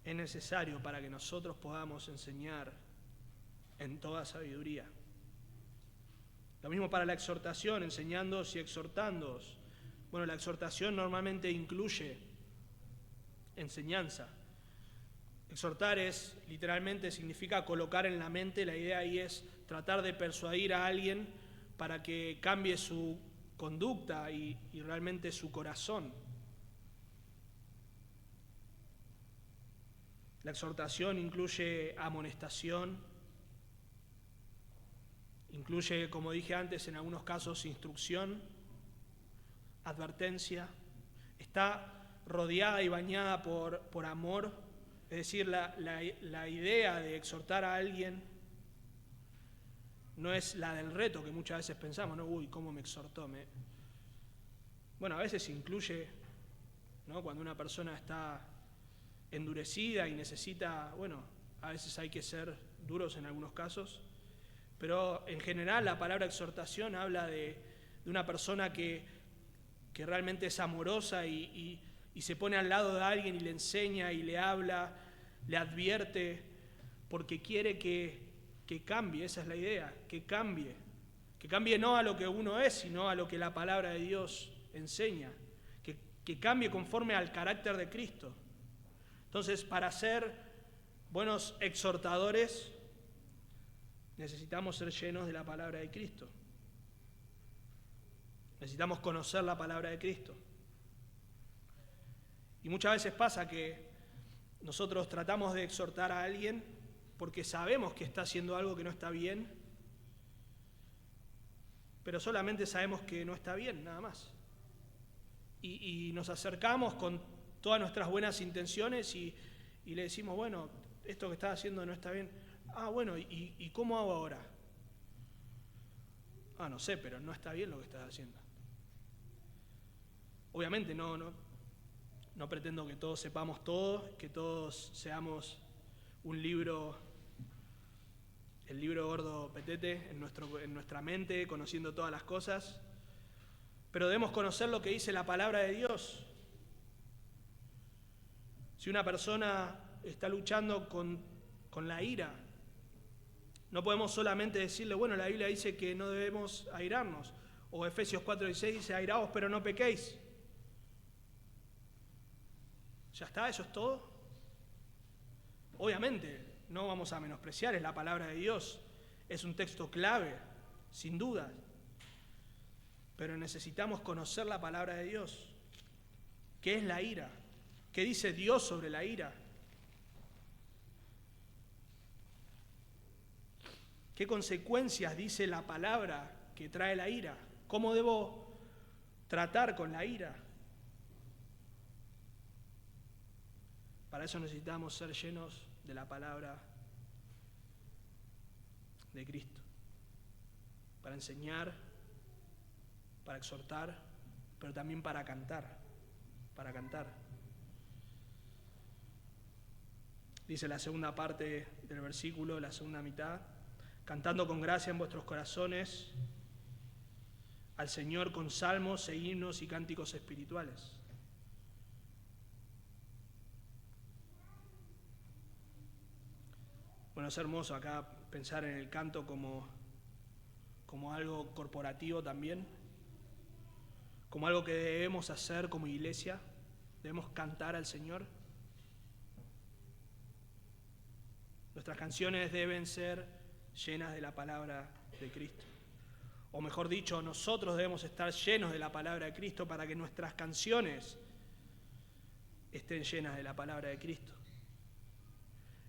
es necesario para que nosotros podamos enseñar en toda sabiduría. Lo mismo para la exhortación, enseñándoos y exhortándoos. Bueno, la exhortación normalmente incluye enseñanza. Exhortar literalmente significa colocar en la mente, la idea ahí es tratar de persuadir a alguien para que cambie su conducta y realmente su corazón. La exhortación incluye amonestación, incluye, como dije antes, en algunos casos instrucción, advertencia. Está rodeada y bañada por amor, es decir, la idea de exhortar a alguien no es la del reto que muchas veces pensamos, ¿no? Uy, ¿cómo me exhortó? Bueno, a veces incluye, ¿no? Cuando una persona está endurecida y necesita, bueno, a veces hay que ser duros en algunos casos, pero en general la palabra exhortación habla de una persona que realmente es amorosa y se pone al lado de alguien y le enseña y le habla, le advierte, porque quiere que cambie, esa es la idea, que cambie no a lo que uno es, sino a lo que la palabra de Dios enseña, que cambie conforme al carácter de Cristo. Entonces, para ser buenos exhortadores, necesitamos ser llenos de la palabra de Cristo. Necesitamos conocer la palabra de Cristo. Y muchas veces pasa que nosotros tratamos de exhortar a alguien porque sabemos que está haciendo algo que no está bien, pero solamente sabemos que no está bien, nada más. Y nos acercamos con todas nuestras buenas intenciones y le decimos, bueno, esto que estás haciendo no está bien. Ah, bueno, ¿y cómo hago ahora? Ah, no sé, pero no está bien lo que estás haciendo. Obviamente no pretendo que todos sepamos todo, que todos seamos el libro gordo petete en nuestra mente, conociendo todas las cosas, pero debemos conocer lo que dice la palabra de Dios. Si una persona está luchando con la ira, no podemos solamente decirle, bueno, la Biblia dice que no debemos airarnos, o Efesios 4:16 dice, airaos pero no pequéis. ¿Ya está? ¿Eso es todo? Obviamente, no vamos a menospreciar, es la palabra de Dios, es un texto clave, sin duda, pero necesitamos conocer la palabra de Dios. ¿Qué es la ira? ¿Qué dice Dios sobre la ira? ¿Qué consecuencias dice la palabra que trae la ira? ¿Cómo debo tratar con la ira? Para eso necesitamos ser llenos de la palabra de Cristo. Para enseñar, para exhortar, pero también para cantar. Para cantar. Dice la segunda parte del versículo, la segunda mitad, cantando con gracia en vuestros corazones al Señor con salmos e himnos y cánticos espirituales. Bueno, es hermoso acá pensar en el canto como algo corporativo también, como algo que debemos hacer como iglesia, debemos cantar al Señor. Nuestras canciones deben ser llenas de la palabra de Cristo. O mejor dicho, nosotros debemos estar llenos de la palabra de Cristo para que nuestras canciones estén llenas de la palabra de Cristo.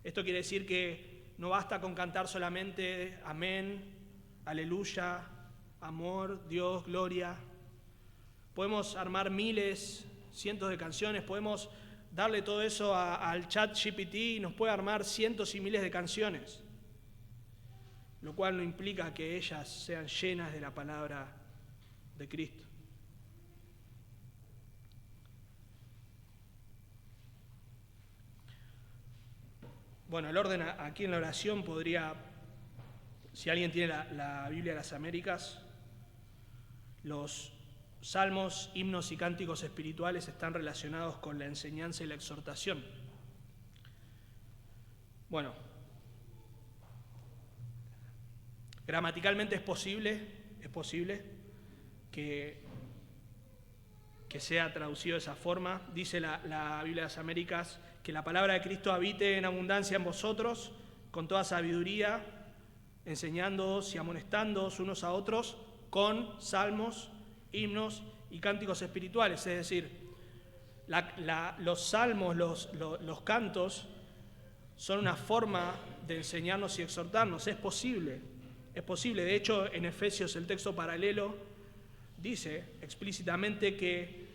Esto quiere decir que no basta con cantar solamente amén, aleluya, amor, Dios, gloria. Podemos armar miles, cientos de canciones, podemos darle todo eso al ChatGPT y nos puede armar cientos y miles de canciones, lo cual no implica que ellas sean llenas de la palabra de Cristo. Bueno, el orden aquí en la oración podría, si alguien tiene la Biblia de las Américas, los salmos, himnos y cánticos espirituales están relacionados con la enseñanza y la exhortación. Bueno, gramaticalmente es posible que sea traducido de esa forma. Dice la Biblia de las Américas que la palabra de Cristo habite en abundancia en vosotros, con toda sabiduría, enseñándoos y amonestándoos unos a otros con salmos, himnos y cánticos espirituales. Es decir, los salmos, los cantos, son una forma de enseñarnos y exhortarnos. Es posible. De hecho, en Efesios, el texto paralelo, dice explícitamente que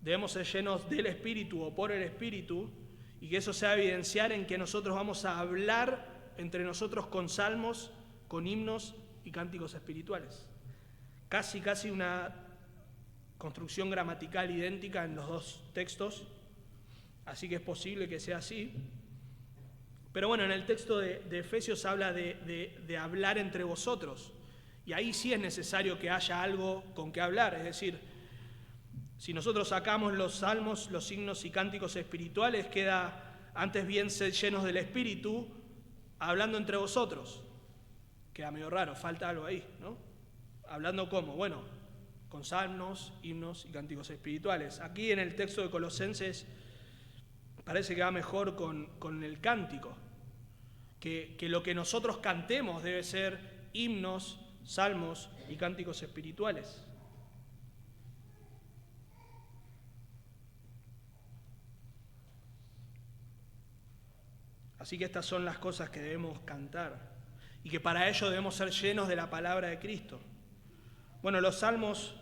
debemos ser llenos del Espíritu o por el Espíritu, y que eso se va a evidenciar en que nosotros vamos a hablar entre nosotros con salmos, con himnos y cánticos espirituales. Casi una construcción gramatical idéntica en los dos textos, así que es posible que sea así. Pero bueno, en el texto de Efesios habla de hablar entre vosotros, y ahí sí es necesario que haya algo con que hablar. Es decir, si nosotros sacamos los salmos, los himnos y cánticos espirituales, queda antes bien ser llenos del Espíritu, hablando entre vosotros. Queda medio raro, falta algo ahí, ¿no? ¿Hablando cómo? Bueno, con salmos, himnos y cánticos espirituales. Aquí en el texto de Colosenses parece que va mejor con el cántico, que lo que nosotros cantemos debe ser himnos, salmos y cánticos espirituales. Así que estas son las cosas que debemos cantar, y que para ello debemos ser llenos de la palabra de Cristo. Bueno, los salmos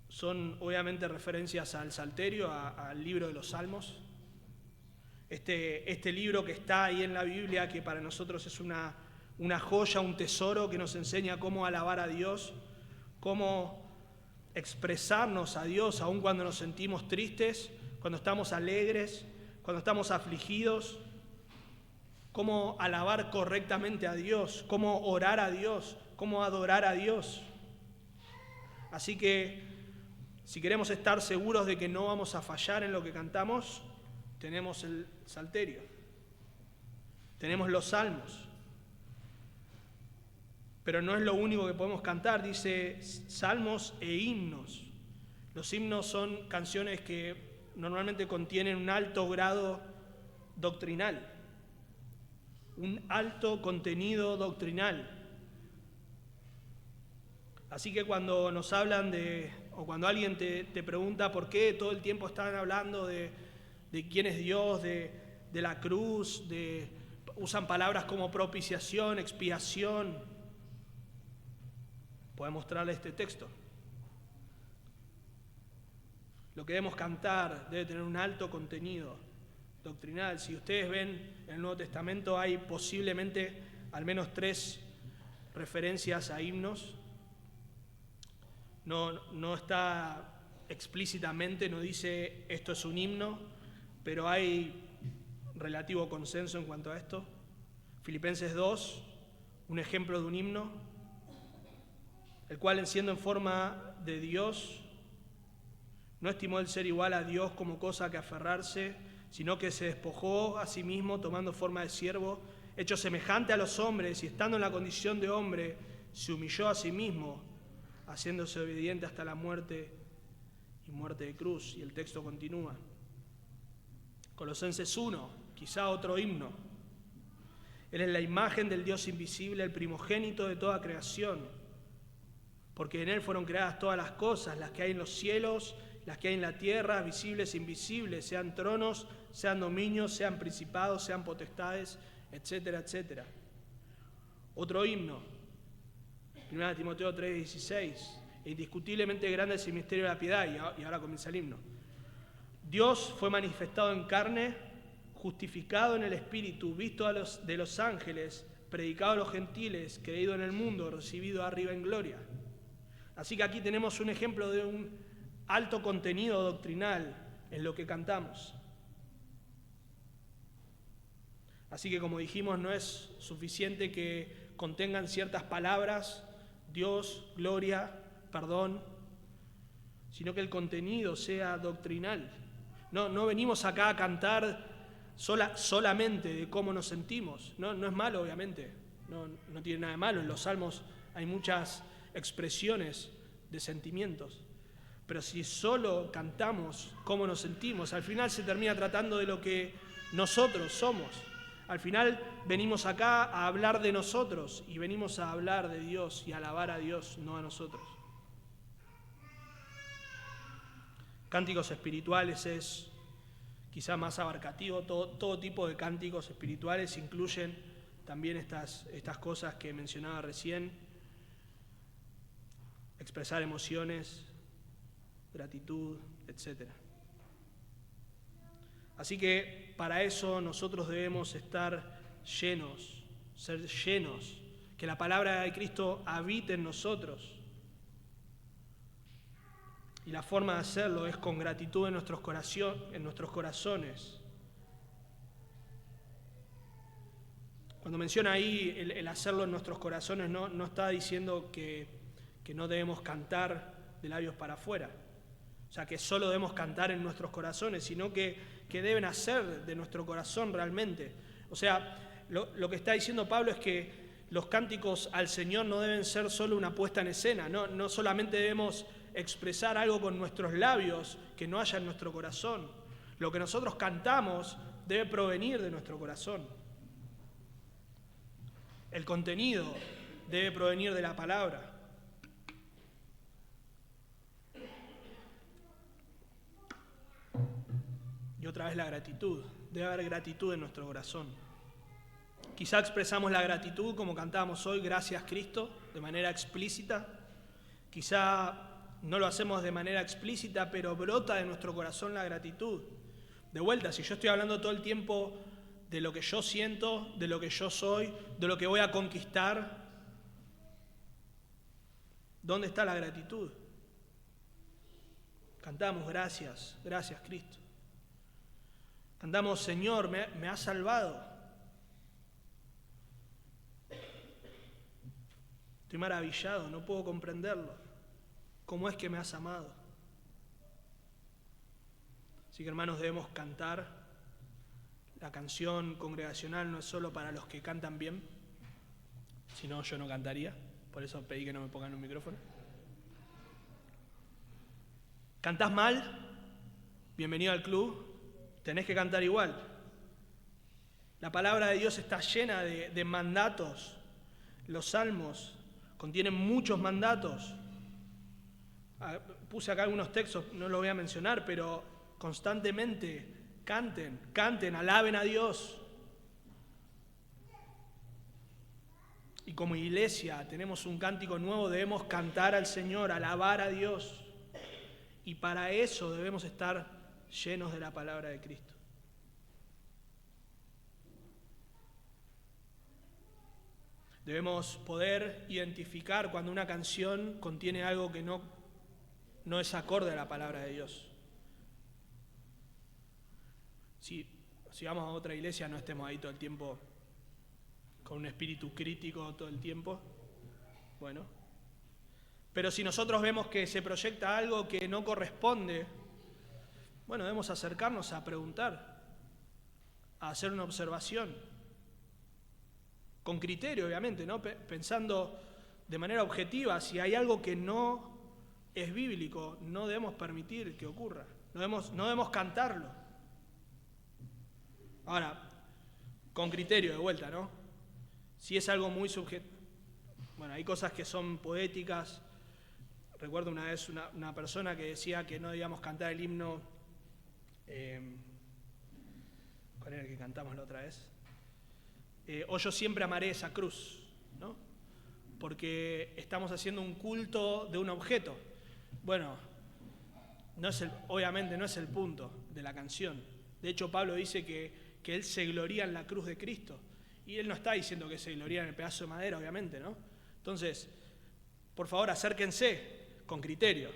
son obviamente referencias al Salterio, al libro de los Salmos. Este libro que está ahí en la Biblia, que para nosotros es una joya, un tesoro que nos enseña cómo alabar a Dios, cómo expresarnos a Dios aun cuando nos sentimos tristes, cuando estamos alegres, cuando estamos afligidos, cómo alabar correctamente a Dios, cómo orar a Dios, cómo adorar a Dios. Así que si queremos estar seguros de que no vamos a fallar en lo que cantamos, tenemos el Salterio, tenemos los salmos. Pero no es lo único que podemos cantar, dice salmos e himnos. Los himnos son canciones que normalmente contienen un alto grado doctrinal, un alto contenido doctrinal. Así que cuando nos hablan o cuando alguien te pregunta por qué todo el tiempo están hablando de quién es Dios, de la cruz, usan palabras como propiciación, expiación, puedo mostrarle este texto. Lo que debemos cantar debe tener un alto contenido doctrinal. Si ustedes ven en el Nuevo Testamento, hay posiblemente al menos 3 referencias a himnos. No está explícitamente, no dice esto es un himno, pero hay relativo consenso en cuanto a esto. Filipenses 2, un ejemplo de un himno, el cual, siendo en forma de Dios, no estimó el ser igual a Dios como cosa que aferrarse, sino que se despojó a sí mismo, tomando forma de siervo, hecho semejante a los hombres, y estando en la condición de hombre, se humilló a sí mismo, haciéndose obediente hasta la muerte y muerte de cruz. Y el texto continúa. Colosenses 1, quizá otro himno. Él es la imagen del Dios invisible, el primogénito de toda creación, porque en Él fueron creadas todas las cosas, las que hay en los cielos, las que hay en la tierra, visibles e invisibles, sean tronos, sean dominios, sean principados, sean potestades, etcétera, etcétera. Otro himno, 1 Timoteo 3:16, indiscutiblemente grande es el misterio de la piedad, y ahora comienza el himno. Dios fue manifestado en carne, justificado en el Espíritu, visto de los ángeles, predicado a los gentiles, creído en el mundo, recibido arriba en gloria. Así que aquí tenemos un ejemplo de un alto contenido doctrinal en lo que cantamos. Así que, como dijimos, no es suficiente que contengan ciertas palabras, Dios, gloria, perdón, sino que el contenido sea doctrinal. No venimos acá a cantar solamente de cómo nos sentimos. No es malo, obviamente, no tiene nada de malo. En los salmos hay muchas expresiones de sentimientos. Pero si solo cantamos cómo nos sentimos, al final se termina tratando de lo que nosotros somos. Al final venimos acá a hablar de nosotros y venimos a hablar de Dios y a alabar a Dios, no a nosotros. Cánticos espirituales es quizá más abarcativo. Todo tipo de cánticos espirituales incluyen también estas cosas que mencionaba recién. Expresar emociones, gratitud, etc. Así que para eso nosotros debemos estar llenos, ser llenos, que la palabra de Cristo habite en nosotros. Y la forma de hacerlo es con gratitud en nuestros corazones. Cuando menciona ahí el hacerlo en nuestros corazones, no está diciendo que no debemos cantar de labios para afuera. O sea, que solo debemos cantar en nuestros corazones, sino que deben hacer de nuestro corazón realmente. O sea, lo que está diciendo Pablo es que los cánticos al Señor no deben ser solo una puesta en escena, no solamente debemos expresar algo con nuestros labios que no haya en nuestro corazón. Lo que nosotros cantamos debe provenir de nuestro corazón. El contenido debe provenir de la palabra. Y otra vez la gratitud. Debe haber gratitud en nuestro corazón. Quizá expresamos la gratitud como cantábamos hoy, gracias Cristo, de manera explícita. Quizá no lo hacemos de manera explícita, pero brota de nuestro corazón la gratitud. De vuelta, si yo estoy hablando todo el tiempo de lo que yo siento, de lo que yo soy, de lo que voy a conquistar, ¿dónde está la gratitud? Cantamos gracias Cristo. Cantamos, Señor, me has salvado. Estoy maravillado, no puedo comprenderlo. ¿Cómo es que me has amado? Así que, hermanos, debemos cantar. La canción congregacional no es solo para los que cantan bien, si no, yo no cantaría. Por eso pedí que no me pongan un micrófono. ¿Cantás mal? Bienvenido al club. Tenés que cantar igual. La palabra de Dios está llena de mandatos. Los salmos contienen muchos mandatos. Puse acá algunos textos, no los voy a mencionar, pero constantemente canten, alaben a Dios. Y como iglesia tenemos un cántico nuevo, debemos cantar al Señor, alabar a Dios. Y para eso debemos estar llenos de la palabra de Cristo. Debemos poder identificar cuando una canción contiene algo que no es acorde a la palabra de Dios. Si vamos a otra iglesia, no estemos ahí todo el tiempo con un espíritu crítico todo el tiempo. Bueno. Pero si nosotros vemos que se proyecta algo que no corresponde, bueno, debemos acercarnos a preguntar, a hacer una observación, con criterio, obviamente, ¿no? Pensando de manera objetiva, si hay algo que no es bíblico, no debemos permitir que ocurra, no debemos cantarlo. Ahora, con criterio de vuelta, ¿no? Si es algo muy subjetivo, bueno, hay cosas que son poéticas. Recuerdo una vez una persona que decía que no debíamos cantar el himno, ¿cuál era el que cantamos la otra vez? O yo siempre amaré esa cruz, ¿no? Porque estamos haciendo un culto de un objeto. Bueno, obviamente no es el punto de la canción. De hecho, Pablo dice que él se gloría en la cruz de Cristo. Y él no está diciendo que se gloría en el pedazo de madera, obviamente, ¿no? Entonces, por favor, acérquense con criterio.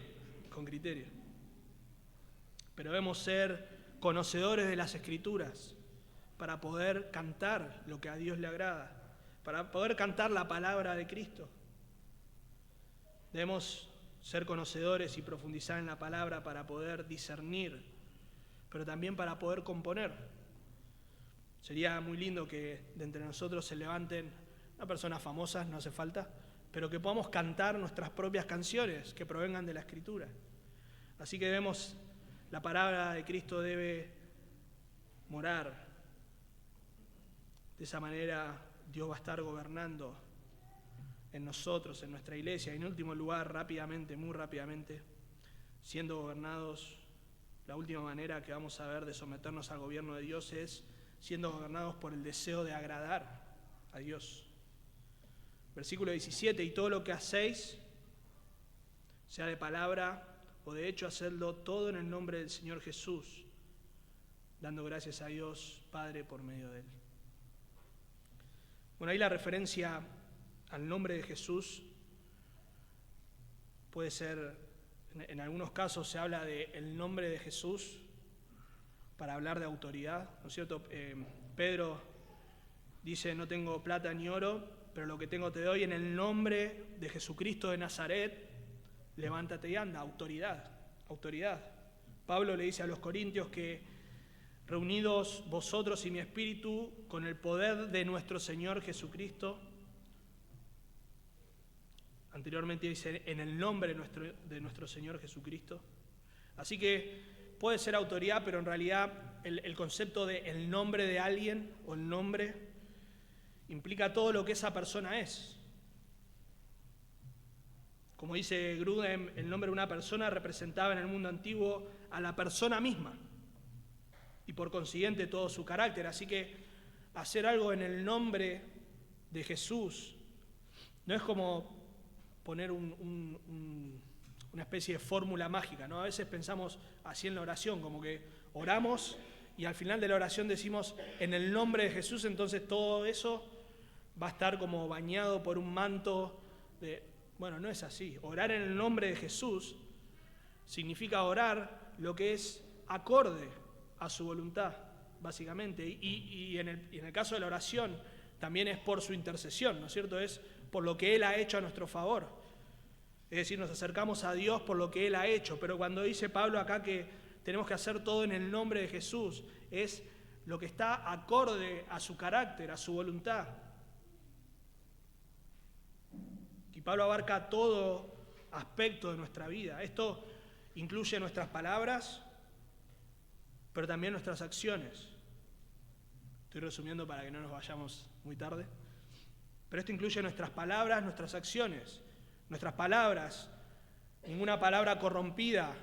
Pero debemos ser conocedores de las Escrituras para poder cantar lo que a Dios le agrada, para poder cantar la palabra de Cristo. Debemos ser conocedores y profundizar en la palabra para poder discernir, pero también para poder componer. Sería muy lindo que de entre nosotros se levanten, no personas famosas, no hace falta, pero que podamos cantar nuestras propias canciones que provengan de la Escritura. Así que la palabra de Cristo debe morar. De esa manera Dios va a estar gobernando en nosotros, en nuestra iglesia. Y en último lugar, muy rápidamente, siendo gobernados, la última manera que vamos a ver de someternos al gobierno de Dios es siendo gobernados por el deseo de agradar a Dios. Versículo 17, y todo lo que hacéis, sea de palabra o de hecho, hacedlo todo en el nombre del Señor Jesús, dando gracias a Dios Padre por medio de Él. Bueno, ahí la referencia al nombre de Jesús puede ser, en algunos casos se habla del nombre de Jesús para hablar de autoridad, ¿no es cierto? Pedro dice, no tengo plata ni oro, pero lo que tengo te doy en el nombre de Jesucristo de Nazaret, levántate y anda, autoridad. Pablo le dice a los corintios que reunidos vosotros y mi espíritu con el poder de nuestro Señor Jesucristo, anteriormente dice en el nombre de nuestro Señor Jesucristo. Así que puede ser autoridad, pero en realidad el concepto de el nombre de alguien o el nombre implica todo lo que esa persona es. Como dice Grudem, el nombre de una persona representaba en el mundo antiguo a la persona misma y por consiguiente todo su carácter. Así que hacer algo en el nombre de Jesús no es como poner una especie de fórmula mágica, ¿no? A veces pensamos así en la oración, como que oramos y al final de la oración decimos en el nombre de Jesús, entonces todo eso va a estar como bañado por un manto de... Bueno, no es así. Orar en el nombre de Jesús significa orar lo que es acorde a su voluntad, básicamente. Y en el caso de la oración también es por su intercesión, ¿no es cierto? Es por lo que Él ha hecho a nuestro favor. Es decir, nos acercamos a Dios por lo que Él ha hecho. Pero cuando dice Pablo acá que tenemos que hacer todo en el nombre de Jesús, es lo que está acorde a su carácter, a su voluntad. Y Pablo abarca todo aspecto de nuestra vida. Esto incluye nuestras palabras, pero también nuestras acciones. Estoy resumiendo para que no nos vayamos muy tarde. Pero esto incluye nuestras palabras, nuestras acciones. Nuestras palabras, ninguna palabra corrompida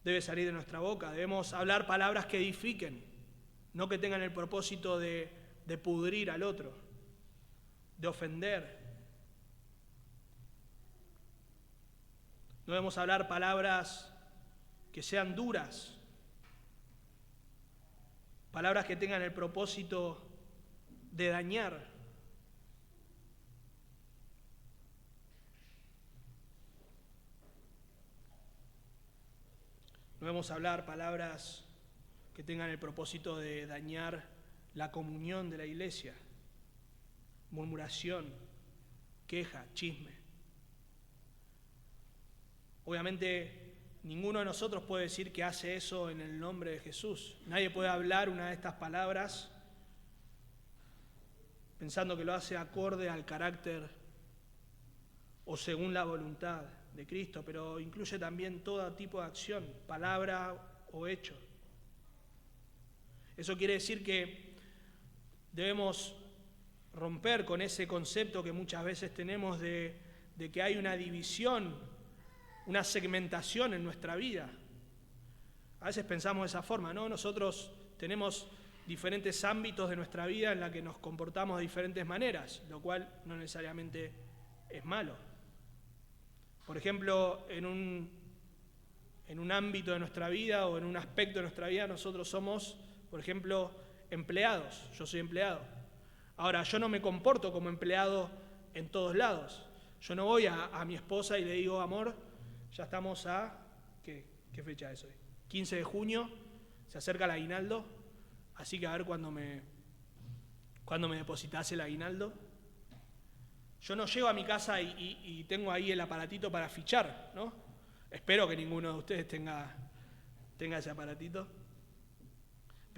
debe salir de nuestra boca. Debemos hablar palabras que edifiquen, no que tengan el propósito de pudrir al otro, de ofender. No debemos hablar palabras que sean duras, palabras que tengan el propósito de dañar. No debemos hablar palabras que tengan el propósito de dañar la comunión de la iglesia. Murmuración, queja, chisme. Obviamente, ninguno de nosotros puede decir que hace eso en el nombre de Jesús. Nadie puede hablar una de estas palabras pensando que lo hace acorde al carácter o según la voluntad de Cristo, pero incluye también todo tipo de acción, palabra o hecho. Eso quiere decir que debemos romper con ese concepto que muchas veces tenemos de que hay una división, una segmentación en nuestra vida. A veces pensamos de esa forma, ¿no? Nosotros tenemos diferentes ámbitos de nuestra vida en la que nos comportamos de diferentes maneras, lo cual no necesariamente es malo. Por ejemplo, en un ámbito de nuestra vida o en un aspecto de nuestra vida, nosotros somos, por ejemplo, empleados. Yo soy empleado. Ahora, yo no me comporto como empleado en todos lados. Yo no voy a mi esposa y le digo, amor, ya estamos a... ¿Qué fecha es hoy? 15 de junio, se acerca el aguinaldo, así que a ver cuándo me depositas el aguinaldo. Yo no llego a mi casa y tengo ahí el aparatito para fichar, ¿no? Espero que ninguno de ustedes tenga ese aparatito.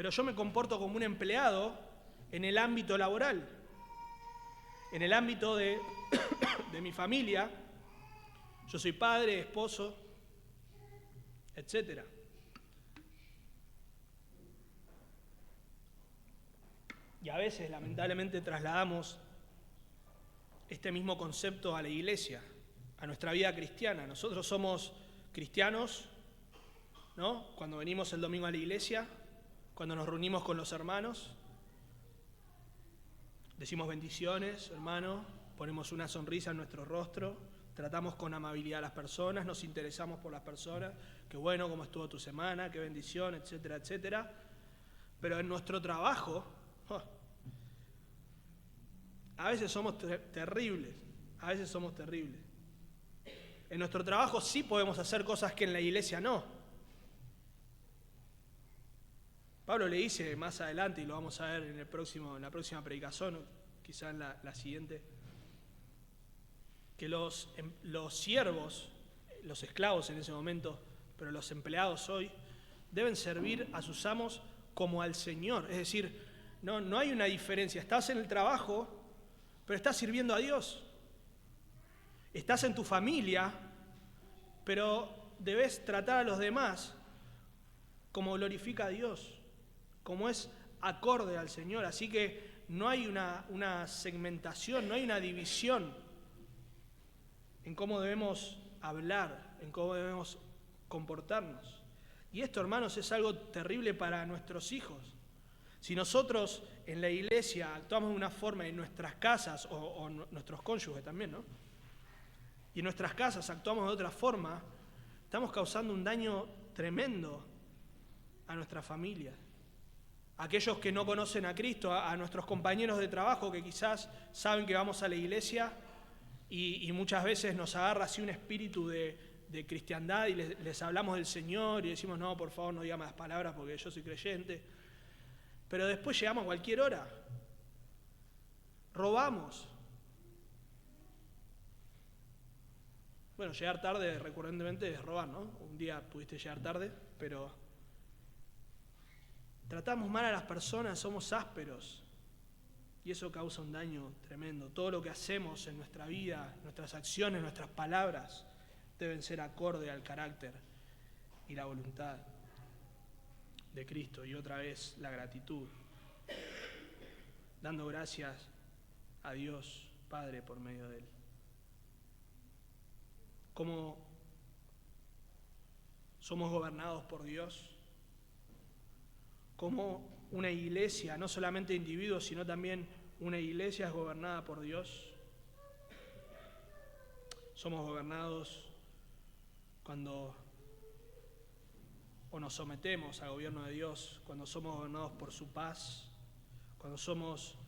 pero yo me comporto como un empleado en el ámbito laboral, en el ámbito de mi familia. Yo soy padre, esposo, etc. Y a veces, lamentablemente, trasladamos este mismo concepto a la iglesia, a nuestra vida cristiana. Nosotros somos cristianos, ¿no? Cuando venimos el domingo a la iglesia, cuando nos reunimos con los hermanos, decimos bendiciones, hermano, ponemos una sonrisa en nuestro rostro, tratamos con amabilidad a las personas, nos interesamos por las personas, qué bueno, cómo estuvo tu semana, qué bendición, etcétera, etcétera. Pero en nuestro trabajo, a veces somos terribles, En nuestro trabajo sí podemos hacer cosas que en la iglesia no. Pablo le dice más adelante, y lo vamos a ver en la próxima predicación, quizá en la siguiente, que los siervos, los esclavos en ese momento, pero los empleados hoy, deben servir a sus amos como al Señor. Es decir, no hay una diferencia. Estás en el trabajo, pero estás sirviendo a Dios. Estás en tu familia, pero debes tratar a los demás como glorifica a Dios, como es acorde al Señor. Así que no hay una segmentación, no hay una división en cómo debemos hablar, en cómo debemos comportarnos. Y esto, hermanos, es algo terrible para nuestros hijos. Si nosotros en la iglesia actuamos de una forma, en nuestras casas, o nuestros cónyuges también, ¿no? Y en nuestras casas actuamos de otra forma, estamos causando un daño tremendo a nuestra familia. Aquellos que no conocen a Cristo, a nuestros compañeros de trabajo que quizás saben que vamos a la iglesia y muchas veces nos agarra así un espíritu de cristiandad y les hablamos del Señor y decimos, no, por favor no diga más palabras porque yo soy creyente. Pero después llegamos a cualquier hora. Robamos. Bueno, llegar tarde recurrentemente es robar, ¿no? Un día pudiste llegar tarde, pero tratamos mal a las personas, somos ásperos. Y eso causa un daño tremendo. Todo lo que hacemos en nuestra vida, nuestras acciones, nuestras palabras, deben ser acorde al carácter y la voluntad de Cristo. Y otra vez la gratitud, dando gracias a Dios Padre por medio de Él. Como somos gobernados por Dios, como una iglesia, no solamente individuos, sino también una iglesia es gobernada por Dios. Somos gobernados cuando nos sometemos al gobierno de Dios, cuando somos gobernados por su paz, cuando somos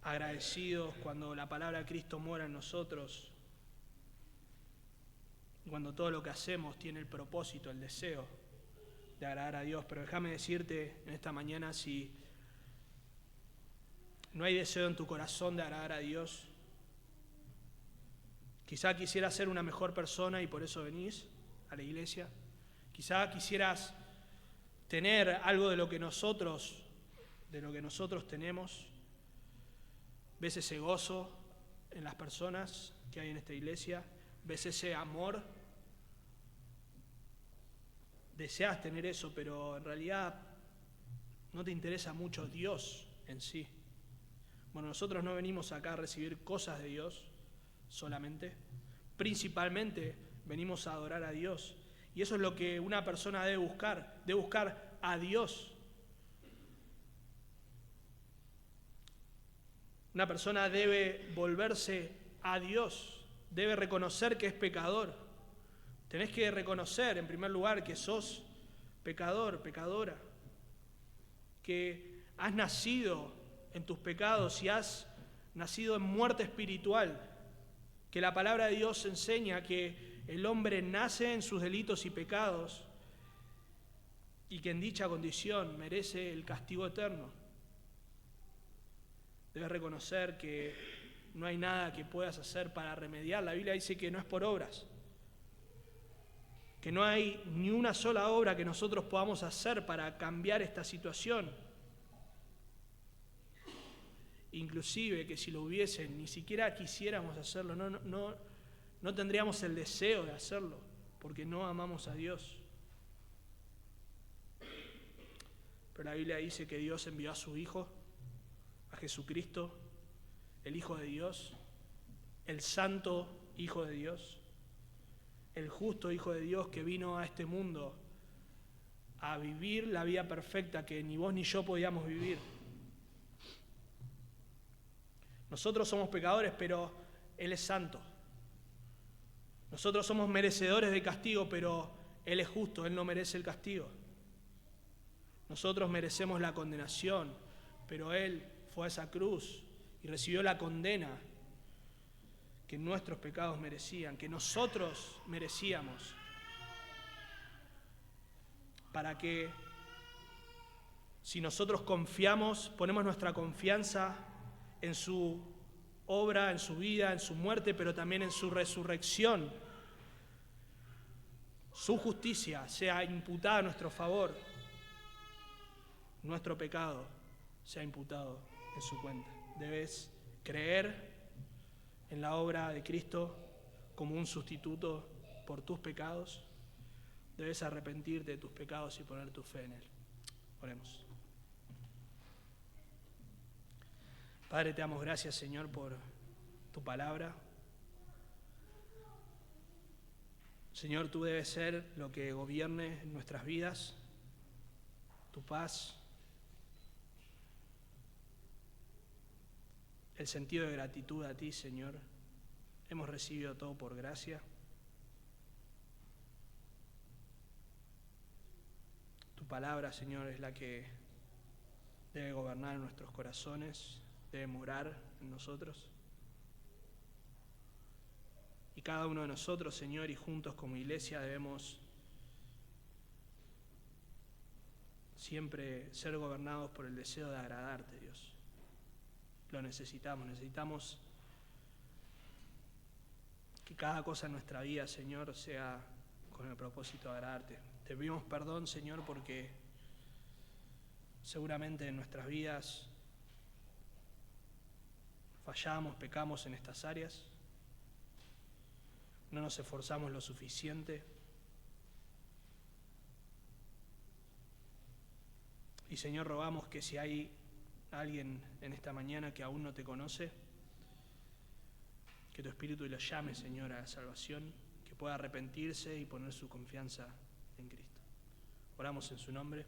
agradecidos, cuando la palabra de Cristo mora en nosotros, y cuando todo lo que hacemos tiene el propósito, el deseo de agradar a Dios. Pero déjame decirte en esta mañana, si no hay deseo en tu corazón de agradar a Dios, quizá quisieras ser una mejor persona y por eso venís a la iglesia, quizá quisieras tener algo de lo que nosotros tenemos, ves ese gozo en las personas que hay en esta iglesia, ves ese amor, deseas tener eso, pero en realidad no te interesa mucho Dios en sí. Bueno, nosotros no venimos acá a recibir cosas de Dios solamente, principalmente venimos a adorar a Dios. Y eso es lo que una persona debe buscar a Dios. Una persona debe volverse a Dios. Debe reconocer que es pecador. Tenés que reconocer, en primer lugar, que sos pecador, pecadora. Que has nacido en tus pecados y has nacido en muerte espiritual. Que la palabra de Dios enseña que el hombre nace en sus delitos y pecados y que en dicha condición merece el castigo eterno. Debes reconocer que no hay nada que puedas hacer para remediar. La Biblia dice que no es por obras. que no hay ni una sola obra que nosotros podamos hacer para cambiar esta situación. Inclusive que si lo hubiese, ni siquiera quisiéramos hacerlo, no tendríamos el deseo de hacerlo, porque no amamos a Dios. Pero la Biblia dice que Dios envió a su Hijo, a Jesucristo, el Hijo de Dios, el Santo Hijo de Dios, el justo Hijo de Dios que vino a este mundo a vivir la vida perfecta que ni vos ni yo podíamos vivir. Nosotros somos pecadores, pero Él es santo. Nosotros somos merecedores de castigo, pero Él es justo, Él no merece el castigo. Nosotros merecemos la condenación, pero Él fue a esa cruz y recibió la condena que nuestros pecados merecían, que nosotros merecíamos, para que si nosotros confiamos, ponemos nuestra confianza en su obra, en su vida, en su muerte, pero también en su resurrección, su justicia sea imputada a nuestro favor, nuestro pecado sea imputado en su cuenta. Debes creer en la obra de Cristo como un sustituto por tus pecados. Debes arrepentirte de tus pecados y poner tu fe en Él. Oremos. Padre, te damos gracias, Señor, por tu palabra. Señor, tú debes ser lo que gobierne nuestras vidas, tu paz, el sentido de gratitud a ti, Señor. Hemos recibido todo por gracia. Tu palabra, Señor, es la que debe gobernar nuestros corazones, debe morar en nosotros. Y cada uno de nosotros, Señor, y juntos como iglesia debemos siempre ser gobernados por el deseo de agradarte, Dios. Lo necesitamos que cada cosa en nuestra vida, Señor, sea con el propósito de agradarte. Te pedimos perdón, Señor, porque seguramente en nuestras vidas fallamos, pecamos en estas áreas, no nos esforzamos lo suficiente. Y Señor, rogamos que si hay alguien en esta mañana que aún no te conoce, que tu Espíritu lo llame, Señor, a la salvación, que pueda arrepentirse y poner su confianza en Cristo. Oramos en su nombre.